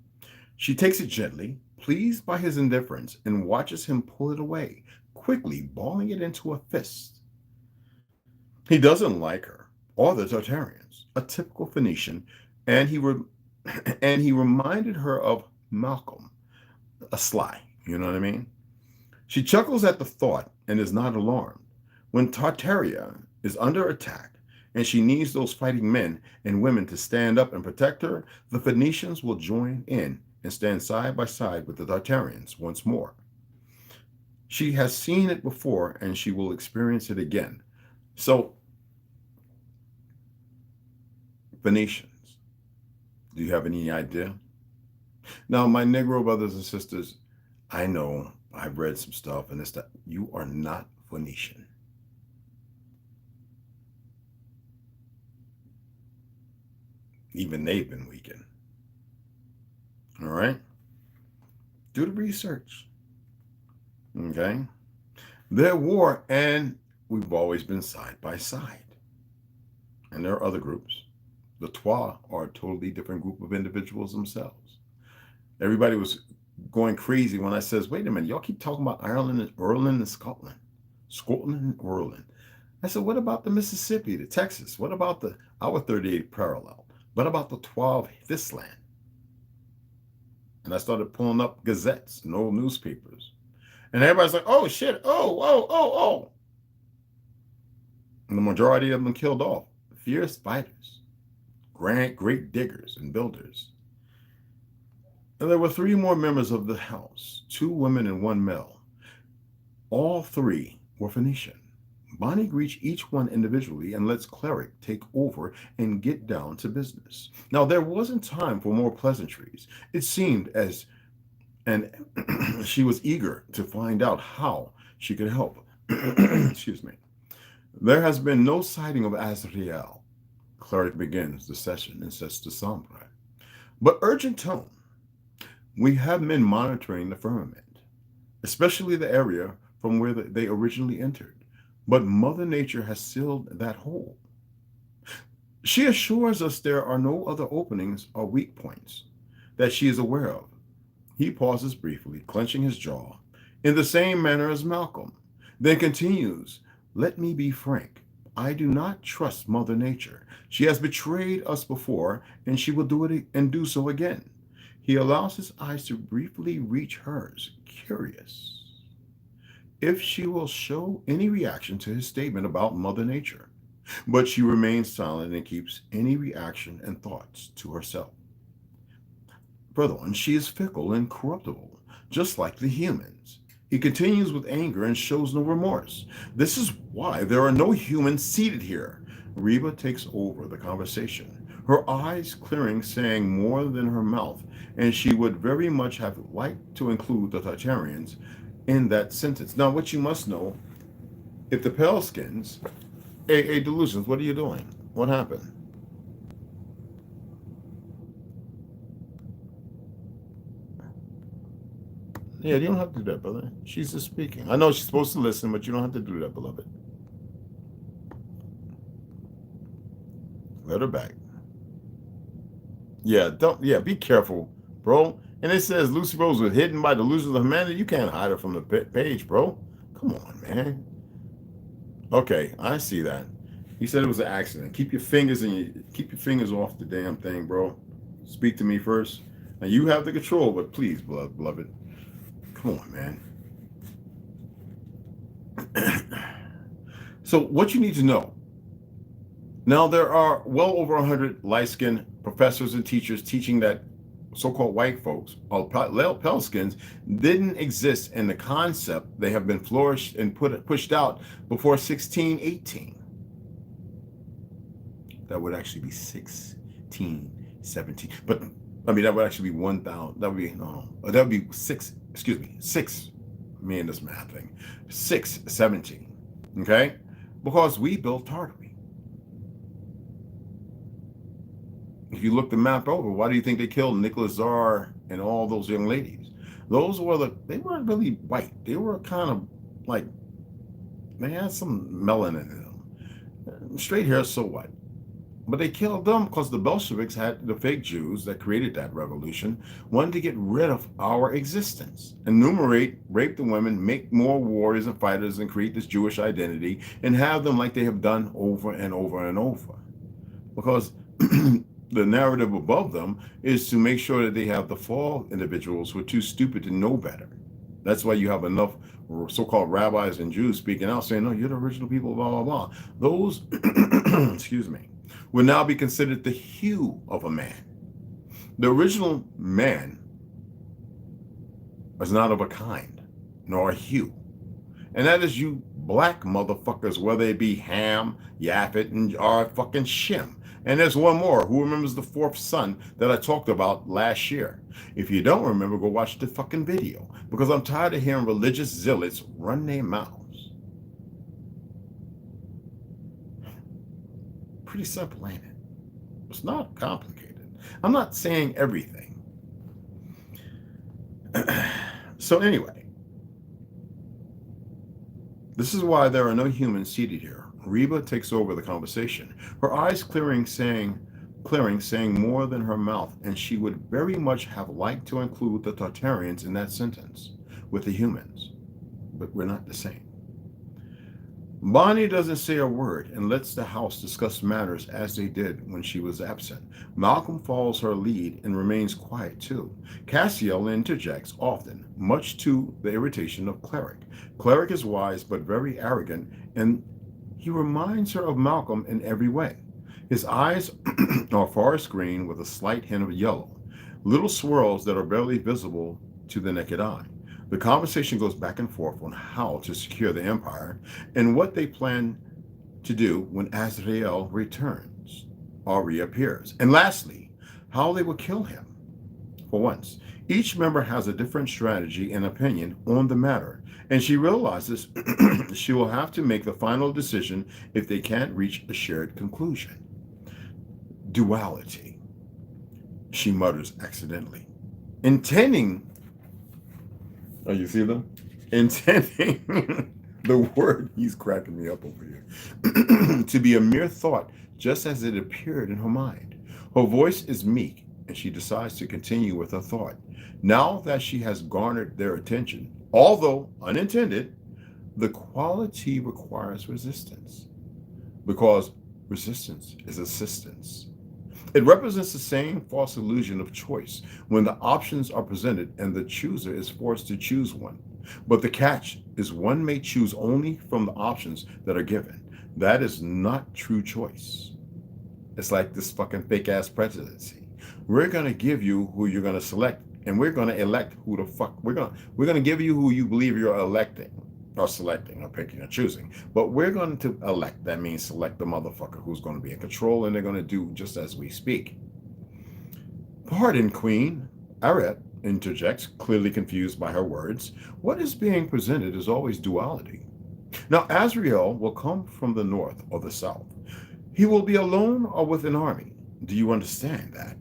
She takes it gently, pleased by his indifference, and watches him pull it away, quickly balling it into a fist. He doesn't like her, or the Tartarians, a typical Phoenician, and he reminded her of Malcolm, a sly, you know what I mean? She chuckles at the thought and is not alarmed. When Tartaria is under attack and she needs those fighting men and women to stand up and protect her, the Phoenicians will join in and stand side by side with the Tartarians once more. She has seen it before and she will experience it again. So, Phoenicians, do you have any idea? Now, my Negro brothers and sisters, I know I've read some stuff and it's that you are not Phoenician. Even they've been weakened. All right? Do the research. Okay? They're war, and we've always been side by side. And there are other groups. The TRU are a totally different group of individuals themselves. Everybody was going crazy when I says, wait a minute, y'all keep talking about Ireland and Scotland and Ireland. I said, what about the Mississippi, the Texas? What about our 38th parallel? What about the 12 this land? And I started pulling up gazettes and old newspapers. And everybody's like, oh shit, oh. And the majority of them killed off. Fierce fighters, great diggers and builders. And there were 3 more members of the house, 2 women and 1 male. All 3 were Phoenician. Bonnie greets each one individually and lets Cleric take over and get down to business. Now, there wasn't time for more pleasantries. It seemed and she was eager to find out how she could help. Excuse me. There has been no sighting of Azrael. Cleric begins the session and sets the sombra. But urgent tone. We have men monitoring the firmament. especially the area from where they originally entered. But Mother Nature has sealed that hole. She assures us there are no other openings or weak points that she is aware of. He pauses briefly, clenching his jaw, in the same manner as Malcolm, then continues, "Let me be frank. I do not trust Mother Nature. She has betrayed us before, and she will do it and do so again." He allows his eyes to briefly reach hers, curious if she will show any reaction to his statement about Mother Nature. But she remains silent and keeps any reaction and thoughts to herself. Further on, she is fickle and corruptible, just like the humans. He continues with anger and shows no remorse. "This is why there are no humans seated here." Reba takes over the conversation, her eyes clearing, saying more than her mouth, and she would very much have liked to include the Tartarians in that sentence. Now, what you must know, if the pale skins, hey, Delusions, what are you doing? What happened? Yeah, you don't have to do that, brother. She's just speaking. I know she's supposed to listen, but you don't have to do that, beloved. Let her back. Yeah, be careful, bro. And it says Lucy Rose was hidden by delusions of humanity. You can't hide her from the page, bro. Come on, man. Okay, I see that. He said it was an accident. Keep your fingers off the damn thing, bro. Speak to me first. Now you have the control, but please, beloved. Come on, man. So what you need to know. Now there are well over 100 light-skinned professors and teachers teaching that so-called white folks, or pale skins, didn't exist in the concept. They have been flourished and pushed out before 1618. That would actually be 1617. But I mean, that would actually be 1,000. That would be 6. Excuse me, 6. Me and this math thing, 617. Okay, because we built Tartary. If you look the map over, why do you think they killed Nicholas Tsar and all those young ladies? They weren't really white. They were kind of like, they had some melanin in them. Straight hair, so what? But they killed them because the Bolsheviks had the fake Jews that created that revolution, wanted to get rid of our existence, enumerate, rape the women, make more warriors and fighters, and create this Jewish identity, and have them like they have done over and over and over. Because the narrative above them is to make sure that they have the fall individuals who are too stupid to know better. That's why you have enough so-called rabbis and Jews speaking out saying, "No, you're the original people, blah, blah, blah." Those, excuse me, would now be considered the hue of a man. The original man was not of a kind, nor a hue. And that is you black motherfuckers, whether it be Ham, Yaphet, or fucking Shem. And there's one more. Who remembers the fourth son that I talked about last year? If you don't remember, go watch the fucking video, because I'm tired of hearing religious zealots run their mouths. Pretty simple, ain't it? It's not complicated. I'm not saying everything. So anyway, this is why there are no humans seated here. Reba takes over the conversation, her eyes clearing, saying more than her mouth, and she would very much have liked to include the Tartarians in that sentence with the humans, but we're not the same. Bonnie doesn't say a word and lets the house discuss matters as they did when she was absent. Malcolm follows her lead and remains quiet too. Cassiel interjects often, much to the irritation of Cleric. Cleric is wise but very arrogant, and he reminds her of Malcolm in every way. His eyes are forest green with a slight hint of yellow, little swirls that are barely visible to the naked eye. The conversation goes back and forth on how to secure the empire and what they plan to do when Azrael returns or reappears. And lastly, how they will kill him. For once, each member has a different strategy and opinion on the matter, and she realizes she will have to make the final decision if they can't reach a shared conclusion. Duality, she mutters accidentally, intending. Oh, you see them? intending the word, he's cracking me up over here, to be a mere thought, just as it appeared in her mind. Her voice is meek, and she decides to continue with her thought. Now that she has garnered their attention, although unintended, the quality requires resistance, because resistance is assistance. It represents the same false illusion of choice when the options are presented and the chooser is forced to choose one. But the catch is one may choose only from the options that are given. That is not true choice. It's like this fucking fake ass presidency. We're gonna give you who you're gonna select, and we're gonna elect who the fuck we're gonna give you who you believe you're electing. Or selecting, or picking, or choosing. But we're going to elect. That means select the motherfucker who's going to be in control, and they're going to do just as we speak. Pardon, Queen. Aret interjects, clearly confused by her words. What is being presented is always duality. Now, Azrael will come from the north or the south. He will be alone or with an army. Do you understand that?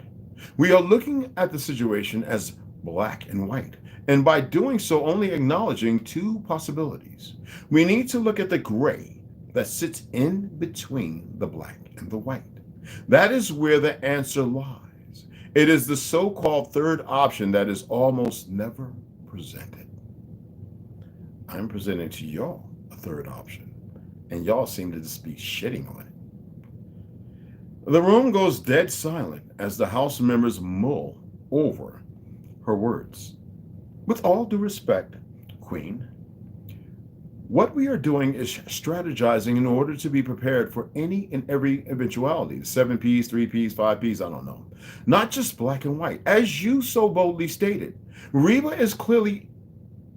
We are looking at the situation as black and white, and by doing so only acknowledging two possibilities. We need to look at the gray that sits in between the black and the white. That is where the answer lies. It is the so-called third option that is almost never presented. I'm presenting to y'all a third option, and y'all seem to just be shitting on it. The room goes dead silent as the House members mull over her words. With all due respect, Queen, what we are doing is strategizing in order to be prepared for any and every eventuality. 7 Ps, 3 Ps, 5 Ps, I don't know. Not just black and white. As you so boldly stated, Reba is clearly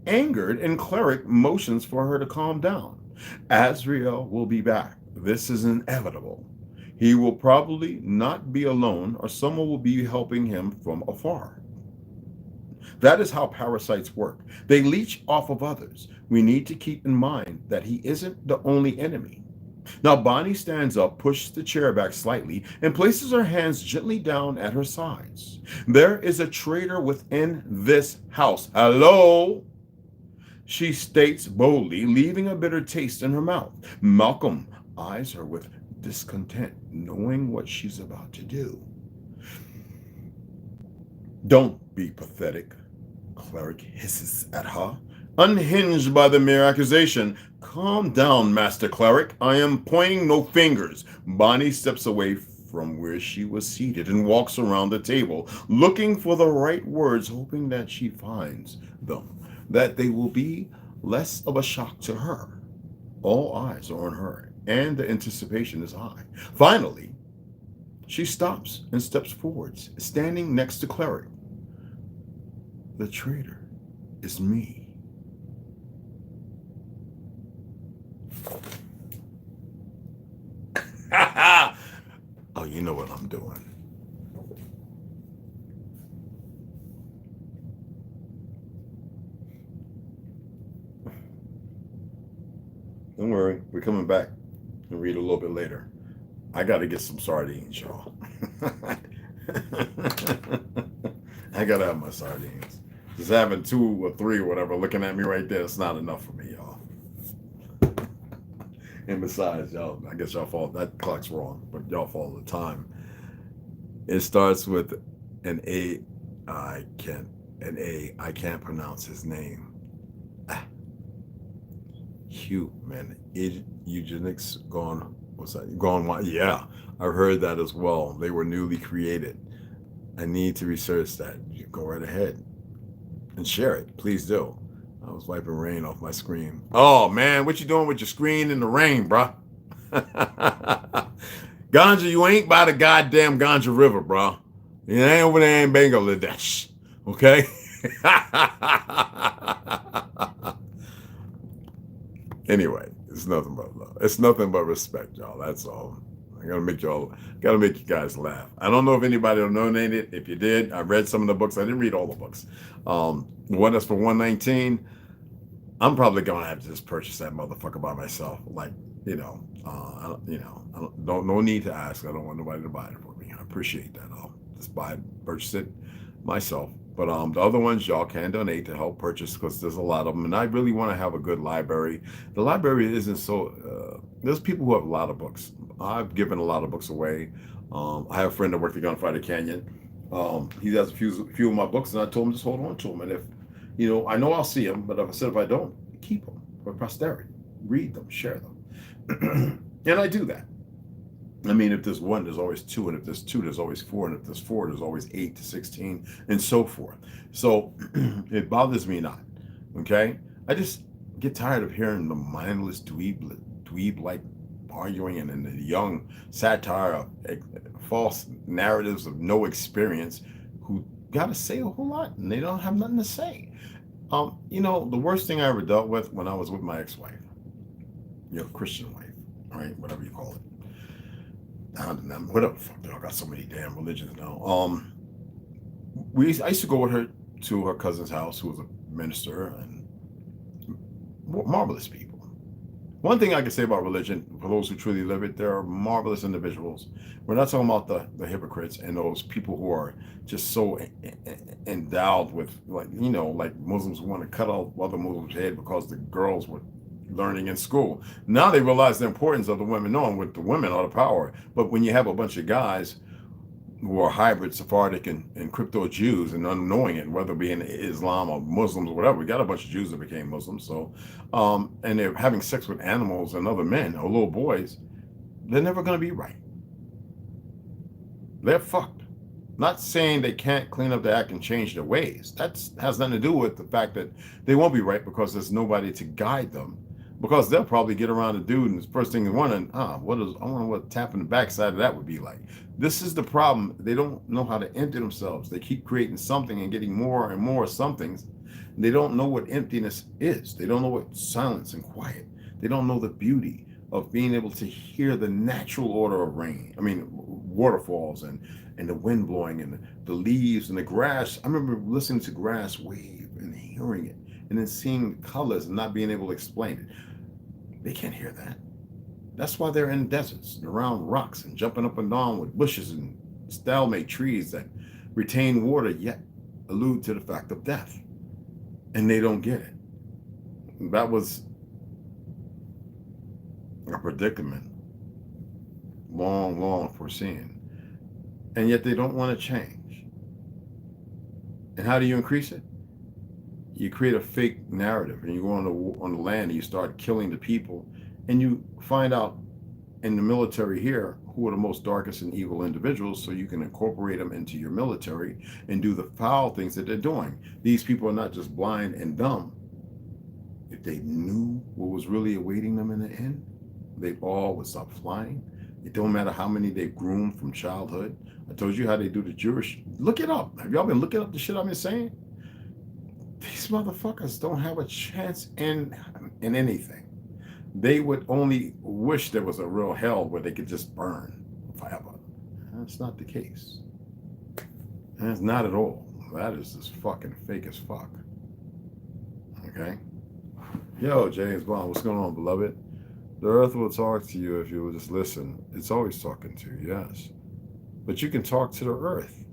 angered, and Cleric motions for her to calm down. Azrael will be back. This is inevitable. He will probably not be alone, or someone will be helping him from afar. That is how parasites work. They leech off of others. We need to keep in mind that he isn't the only enemy. Now Bonnie stands up, pushes the chair back slightly, and places her hands gently down at her sides. There is a traitor within this house. Hello? She states boldly, leaving a bitter taste in her mouth. Malcolm eyes her with discontent, knowing what she's about to do. Don't be pathetic, Cleric hisses at her, unhinged by the mere accusation. Calm down, Master Cleric. I am pointing no fingers. Bonnie steps away from where she was seated and walks around the table, looking for the right words, hoping that she finds them, that they will be less of a shock to her. All eyes are on her, and the anticipation is high. Finally, she stops and steps forwards, standing next to Cleric. The traitor is me. Oh, you know what I'm doing. Don't worry, we're coming back and read a little bit later. I got to get some sardines, y'all. I got to have my sardines. Just having 2 or 3 or whatever looking at me right there, it's not enough for me, y'all. And besides, y'all, I guess y'all fall, that clock's wrong, but y'all follow the time. It starts with an A. I can't pronounce his name. Human eugenics gone. What's that? Gone. Yeah, I've heard that as well. They were newly created. I need to research that. You go right ahead and share it. Please do. I was wiping rain off my screen. Oh man, what you doing with your screen in the rain, bruh? Ganja, you ain't by the goddamn Ganja River, bruh. You ain't over there in Bangladesh. Okay? Anyway, it's nothing but love. It's nothing but respect, y'all. That's all. I gotta make you guys laugh. I don't know if anybody will donate it. If you did, I read some of the books. I didn't read all the books. The one that's for $119, I'm probably gonna have to just purchase that motherfucker by myself. Like, no need to ask. I don't want nobody to buy it for me. I appreciate that. I'll just purchase it myself But the other ones y'all can donate to help purchase because there's a lot of them, and I really want to have a good library. The library isn't so. There's people who have a lot of books. I've given a lot of books away. I have a friend that worked at Gunfighter Canyon. He has a few of my books, and I told him just hold on to them. And if I know I'll see them, but if I don't, keep them for posterity. Read them, share them, and I do that. I mean, if there's one, there's always two, and if there's two, there's always four, and if there's four, there's always 8 to 16, and so forth. So it bothers me not. Okay, I just get tired of hearing the mindless dweeb-like arguing and the young satire of false narratives of no experience who got to say a whole lot and they don't have nothing to say. The worst thing I ever dealt with when I was with my ex-wife, Christian wife, right, whatever you call it. Whatever the fuck, I got so many damn religions now. I used to go with her to her cousin's house, who was a minister, and marvelous people. One thing I can say about religion, for those who truly live it, there are marvelous individuals. We're not talking about the hypocrites and those people who are just so endowed with, like Muslims who want to cut off other Muslims' head because the girls were learning in school. Now they realize the importance of the women, knowing with the women are the power. But when you have a bunch of guys who are hybrid Sephardic and crypto Jews and unknowing it, whether it be in Islam or Muslims or whatever, we got a bunch of Jews that became Muslims. So, and they're having sex with animals and other men or little boys, they're never going to be right. They're fucked. Not saying they can't clean up their act and change their ways. That has nothing to do with the fact that they won't be right because there's nobody to guide them. Because they'll probably get around a dude and the first thing they're wondering, I wonder what tapping the backside of that would be like. This is the problem. They don't know how to empty themselves. They keep creating something and getting more and more somethings. They don't know what emptiness is. They don't know what silence and quiet. They don't know the beauty of being able to hear the natural order of rain. I mean, waterfalls and the wind blowing and the leaves and the grass. I remember listening to grass wave and hearing it and then seeing the colors and not being able to explain it. They can't hear that. That's why they're in deserts and around rocks and jumping up and down with bushes and stalemate trees that retain water yet allude to the fact of death. And they don't get it. That was a predicament long foreseen. And yet they don't want to change. And how do you increase it? You create a fake narrative and you go on the land and you start killing the people, and you find out in the military here who are the most darkest and evil individuals, so you can incorporate them into your military and do the foul things that they're doing. These people are not just blind and dumb. If they knew what was really awaiting them in the end, they all would stop flying. It don't matter how many they've groomed from childhood. I told you how they do the Jewish. Look it up. Have y'all been looking up the shit I've been saying? These motherfuckers don't have a chance in anything. They would only wish there was a real hell where they could just burn forever. That's not the case. That's not at all. That is just fucking fake as fuck. Okay? Yo, James Bond, what's going on, beloved? The earth will talk to you if you will just listen. It's always talking to you, yes. But you can talk to the earth.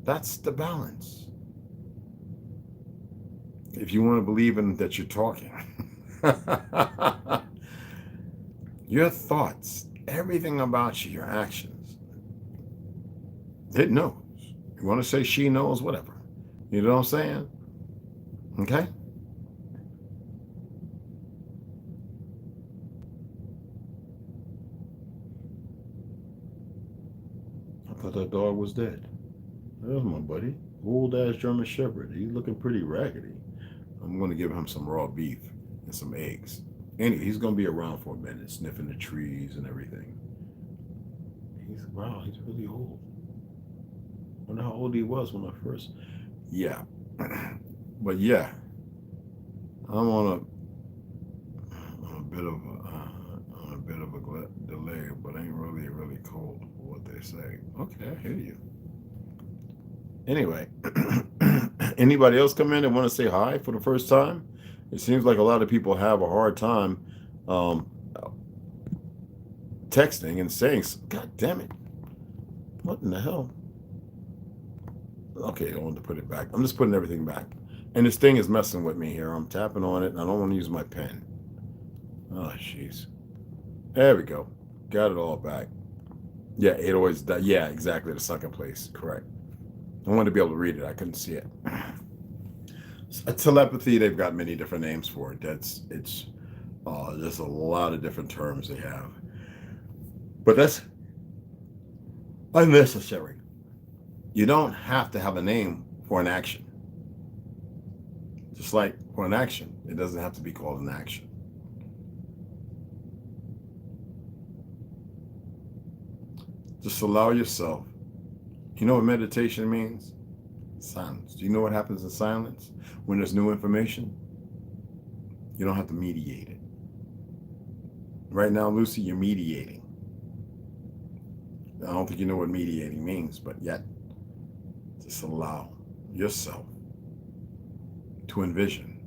That's the balance. If you want to believe in that you're talking. Your thoughts, everything about you, your actions. It knows. You want to say she knows, whatever. You know what I'm saying? Okay? I thought that dog was dead. There's my buddy. Old ass German Shepherd. He's looking pretty raggedy. I'm going to give him some raw beef and some eggs. Anyway, he's going to be around for a minute, sniffing the trees and everything. He's really old. I wonder how old he was when I first. Yeah. But yeah, I'm on a bit of a delay, but ain't really cold for what they say. Okay, I hear you. Anyway, anybody else come in and want to say hi for the first time? It seems like a lot of people have a hard time texting and saying, God damn it. What in the hell? Okay, I want to put it back. I'm just putting everything back. And this thing is messing with me here. I'm tapping on it, and I don't want to use my pen. Oh, jeez. There we go. Got it all back. Yeah, it always does. Yeah, exactly. The second place. Correct. I wanted to be able to read it. I couldn't see it. Telepathy, they've got many different names for it. There's a lot of different terms they have. But that's unnecessary. You don't have to have a name for an action. Just like for an action, it doesn't have to be called an action. Just allow yourself. You know what meditation means? Silence. Do you know what happens in silence when there's new information? You don't have to mediate it. Right now, Lucy, you're mediating. I don't think you know what mediating means, but yet, just allow yourself to envision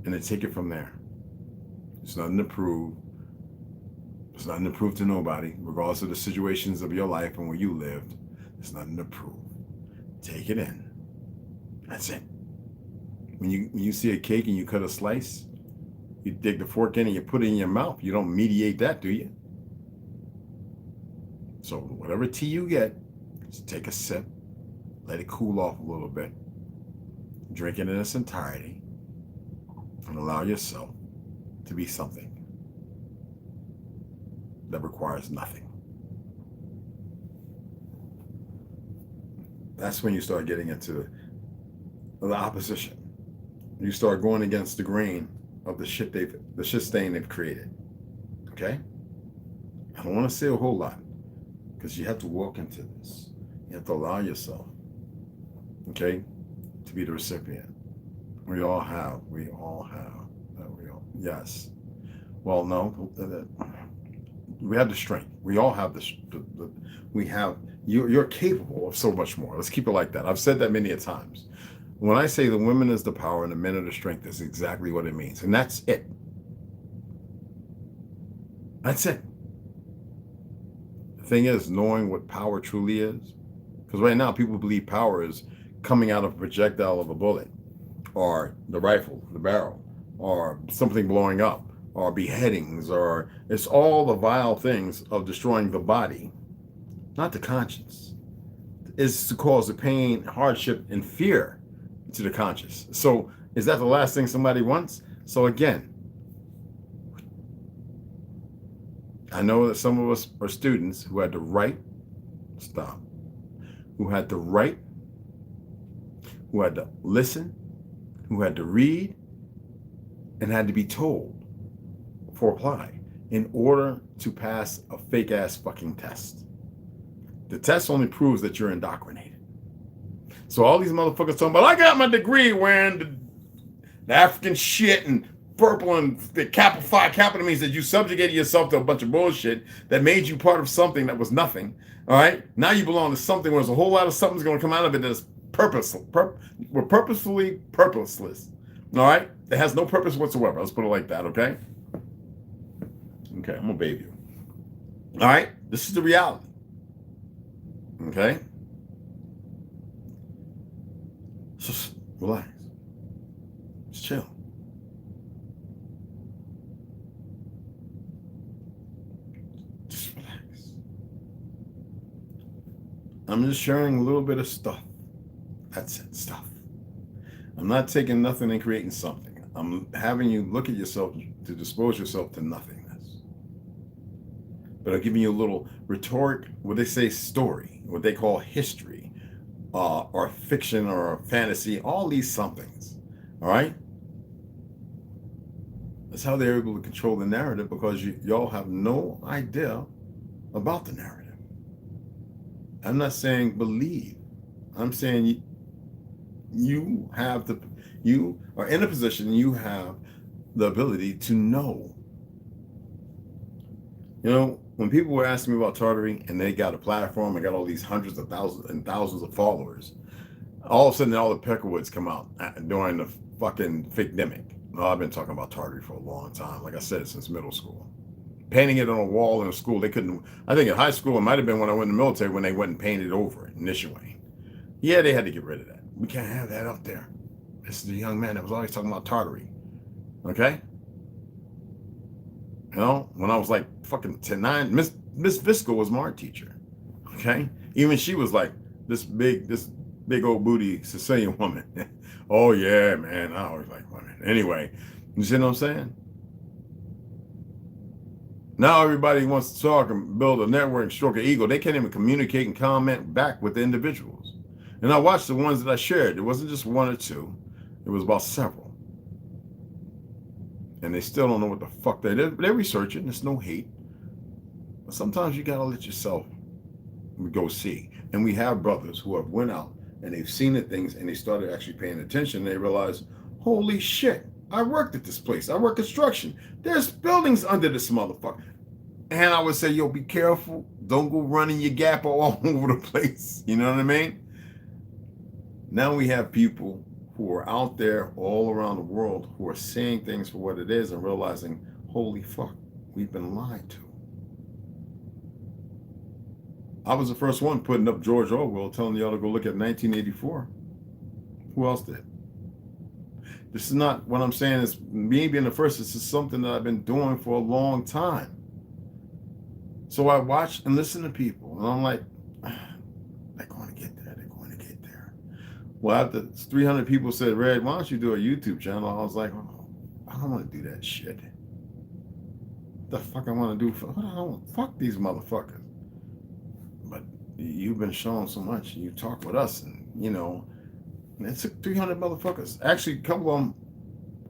and then take it from there. There's nothing to prove. There's nothing to prove to nobody, regardless of the situations of your life and where you lived. There's nothing to prove. Take it in. That's it. When you see a cake and you cut a slice, you dig the fork in and you put it in your mouth. You don't mediate that, do you? So whatever tea you get, just take a sip, let it cool off a little bit, drink it in its entirety, and allow yourself to be something that requires nothing. That's when you start getting into the opposition. You start going against the grain of the shit stain they've created. Okay? I don't want to say a whole lot because you have to walk into this. You have to allow yourself, okay, to be the recipient. We all have. Yes. Well, no. We have the strength. We all have you're capable of so much more. Let's keep it like that. I've said that many a times. When I say the women is the power and the men are the strength, that's exactly what it means. And that's it. That's it. The thing is, knowing what power truly is. Because right now, people believe power is coming out of a projectile of a bullet, or the rifle, the barrel, or something blowing up, or beheadings, or it's all the vile things of destroying the body, not the conscience. It's to cause the pain, hardship, and fear to the conscious. So is that the last thing somebody wants? So again, I know that some of us are students who had to write, who had to write, who had to listen, who had to read, and had to be told for apply in order to pass a fake ass fucking test. The test only proves that you're indoctrinated. So all these motherfuckers talking about, I got my degree wearing the African shit and purple and the capital means that you subjugated yourself to a bunch of bullshit that made you part of something that was nothing. All right. Now you belong to something where there's a whole lot of something's going to come out of it that's we're purposefully purposeless. All right. It has no purpose whatsoever. Let's put it like that. Okay. Okay. I'm going to bathe you. All right. This is the reality. Okay. Just relax. Just chill. Just relax. I'm just sharing a little bit of stuff. That's it, stuff. I'm not taking nothing and creating something. I'm having you look at yourself to dispose yourself to nothingness. But I'm giving you a little rhetoric, what they say story, what they call history. Or fiction or fantasy, all these somethings, all right? That's how they're able to control the narrative, because y'all have no idea about the narrative. I'm not saying believe. I'm saying you are in a position, you have the ability to know. You know, when people were asking me about Tartary and they got a platform and got all these hundreds of thousands and thousands of followers, all of a sudden all the Peckerwoods come out during the fucking fake-demic. Well, I've been talking about Tartary for a long time, like I said, since middle school. Painting it on a wall in a school, they couldn't, I think in high school, it might have been when I went in the military when they went and painted over it in Nishiwayne. Yeah, they had to get rid of that. We can't have that up there. This is a young man that was always talking about Tartary. Okay? You know, when I was like fucking 10, 9, Miss Visco was my art teacher. Okay? Even she was like this big old booty Sicilian woman. Oh yeah, man. I always like women. Anyway, you see what I'm saying? Now everybody wants to talk and build a network and stroke an ego. They can't even communicate and comment back with the individuals. And I watched the ones that I shared. It wasn't just one or two. It was about several. And they still don't know what the fuck they're researching. There's no hate. But sometimes you gotta let yourself go see. And we have brothers who have went out and they've seen the things and they started actually paying attention. And they realized, holy shit, I worked at this place. I work construction. There's buildings under this motherfucker. And I would say, yo, be careful. Don't go running your gap all over the place. You know what I mean? Now we have people who are out there all around the world who are seeing things for what it is and realizing, holy fuck, we've been lied to. I was the first one putting up George Orwell, telling y'all to go look at 1984. Who else did? This is not what I'm saying is me being the first. This is something that I've been doing for a long time. So I watch and listen to people, and I'm like, they're going to get there. They're going to get there. Well, after 300 people said, Red, why don't you do a YouTube channel? I was like, oh, I don't want to do that shit. What the fuck I want to do? Fuck these motherfuckers. But you've been shown so much. You talk with us, and you know, it took 300 motherfuckers. Actually, a couple of them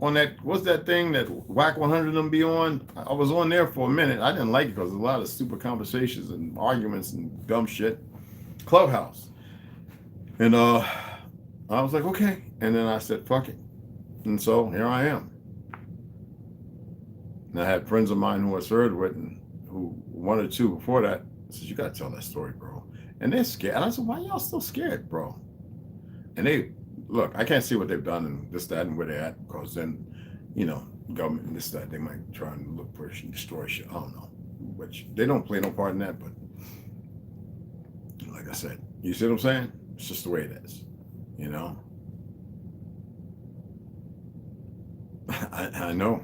on that, what's that thing that Whack 100 of them be on? I was on there for a minute. I didn't like it because there's a lot of stupid conversations and arguments and dumb shit. Clubhouse. And I was like, okay. And then I said, fuck it. And so here I am. And I had friends of mine who I served with, and who one or two before that said, you gotta tell that story, bro. And they're scared. And I said, why y'all still scared, bro? And they, look, I can't see what they've done and this, that, and where they're at, because then, you know, government and this, that, they might try and look for and destroy shit. I don't know. Which they don't play no part in that, but like I said, you see what I'm saying? It's just the way it is, you know? I know.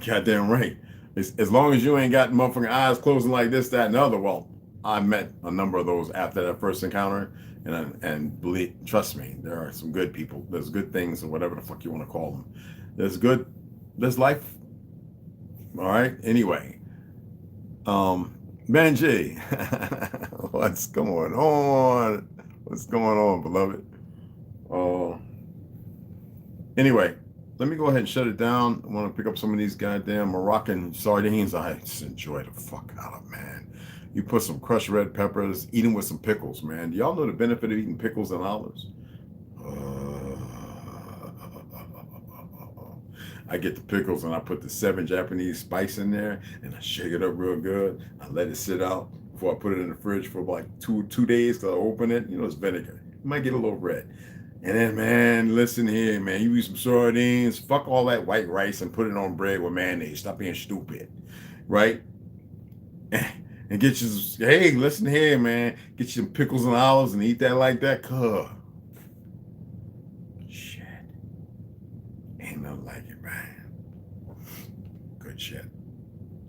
Goddamn right. As long as you ain't got motherfucking eyes closing like this, that, and the other, well, I met a number of those after that first encounter, and believe, trust me, there are some good people. There's good things, or whatever the fuck you want to call them. There's life. All right. Anyway, Benji, what's going on? What's going on, beloved? Anyway, let me go ahead and shut it down. I want to pick up some of these goddamn Moroccan sardines. I just enjoy the fuck out of, man. You put some crushed red peppers, eat them with some pickles, man. Do y'all know the benefit of eating pickles and olives? I get the pickles and I put the 7 Japanese spice in there and I shake it up real good. I let it sit out before I put it in the fridge for like two days till I open it. You know, it's vinegar. You might get a little red. And then, man, listen here, man. You eat some sardines, fuck all that white rice and put it on bread with mayonnaise. Stop being stupid, right? And get you some, hey, listen here, man. Get you some pickles and olives and eat that like that. Cuh. Shit. Ain't nothing like it, man. Good shit.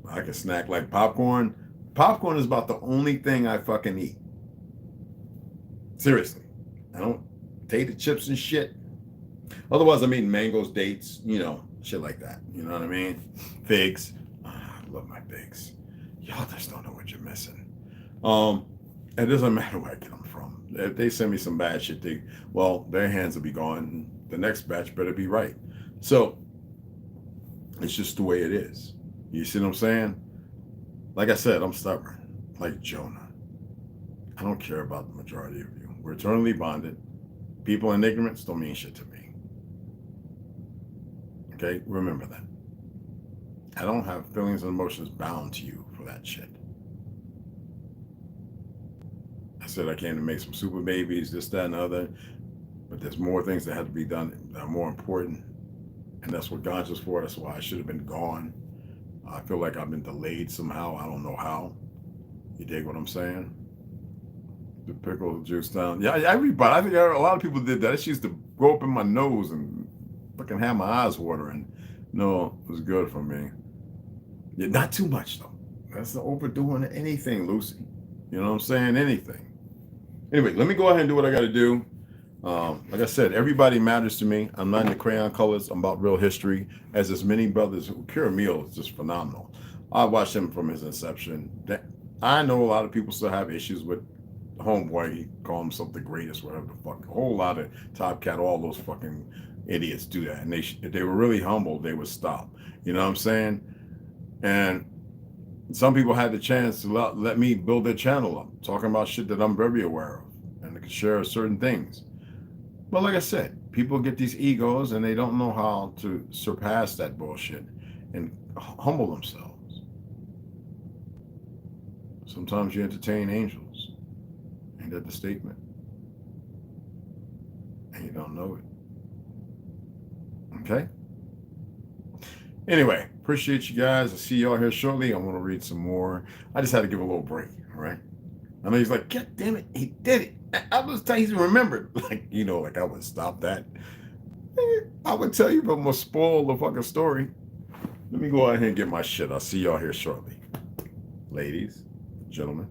I can snack like popcorn. Popcorn is about the only thing I fucking eat. Seriously. I don't take the chips and shit. Otherwise, I'm eating mangoes, dates, you know, shit like that. You know what I mean? Figs. Oh, I love my figs. Y'all just don't know what you're missing. It doesn't matter where I get them from. If they send me some bad shit, their hands will be gone. The next batch better be right. So it's just the way it is. You see what I'm saying? Like I said, I'm stubborn, like Jonah. I don't care about the majority of you. We're eternally bonded. People in ignorance don't mean shit to me. Okay, remember that. I don't have feelings and emotions bound to you for that shit. I said I came to make some super babies, this, that, and the other, but there's more things that have to be done that are more important, and that's what Ganja's for. That's why I should have been gone. I feel like I've been delayed somehow. I don't know how. You dig what I'm saying? The pickle juice down. Yeah, everybody. I think a lot of people did that. It used to go up in my nose and fucking have my eyes watering. No, it was good for me. Yeah, not too much though. That's not overdoing anything, Lucy. You know what I'm saying? Anything. Anyway, let me go ahead and do what I got to do. Like I said, everybody matters to me. I'm not into crayon colors. I'm about real history. As there's many brothers, Pure Meal is just phenomenal. I watched him from his inception. I know a lot of people still have issues with Homeboy. He call himself the greatest, whatever the fuck. A whole lot of Top Cat, all those fucking idiots do that. And if they were really humble, they would stop. You know what I'm saying? And some people had the chance to let me build their channel up, talking about shit that I'm very aware of, and I can share certain things. But like I said, people get these egos and they don't know how to surpass that bullshit and humble themselves. Sometimes you entertain angels. Ain't that the statement? And you don't know it. Okay? Anyway, appreciate you guys. I'll see y'all here shortly. I want to read some more. I just had to give a little break, all right? I know he's like, God damn it, he did it. I was telling you, he remembered. Like, you know, like I would stop that. I would tell you, but I'm going to spoil the fucking story. Let me go ahead and get my shit. I'll see y'all here shortly. Ladies, gentlemen.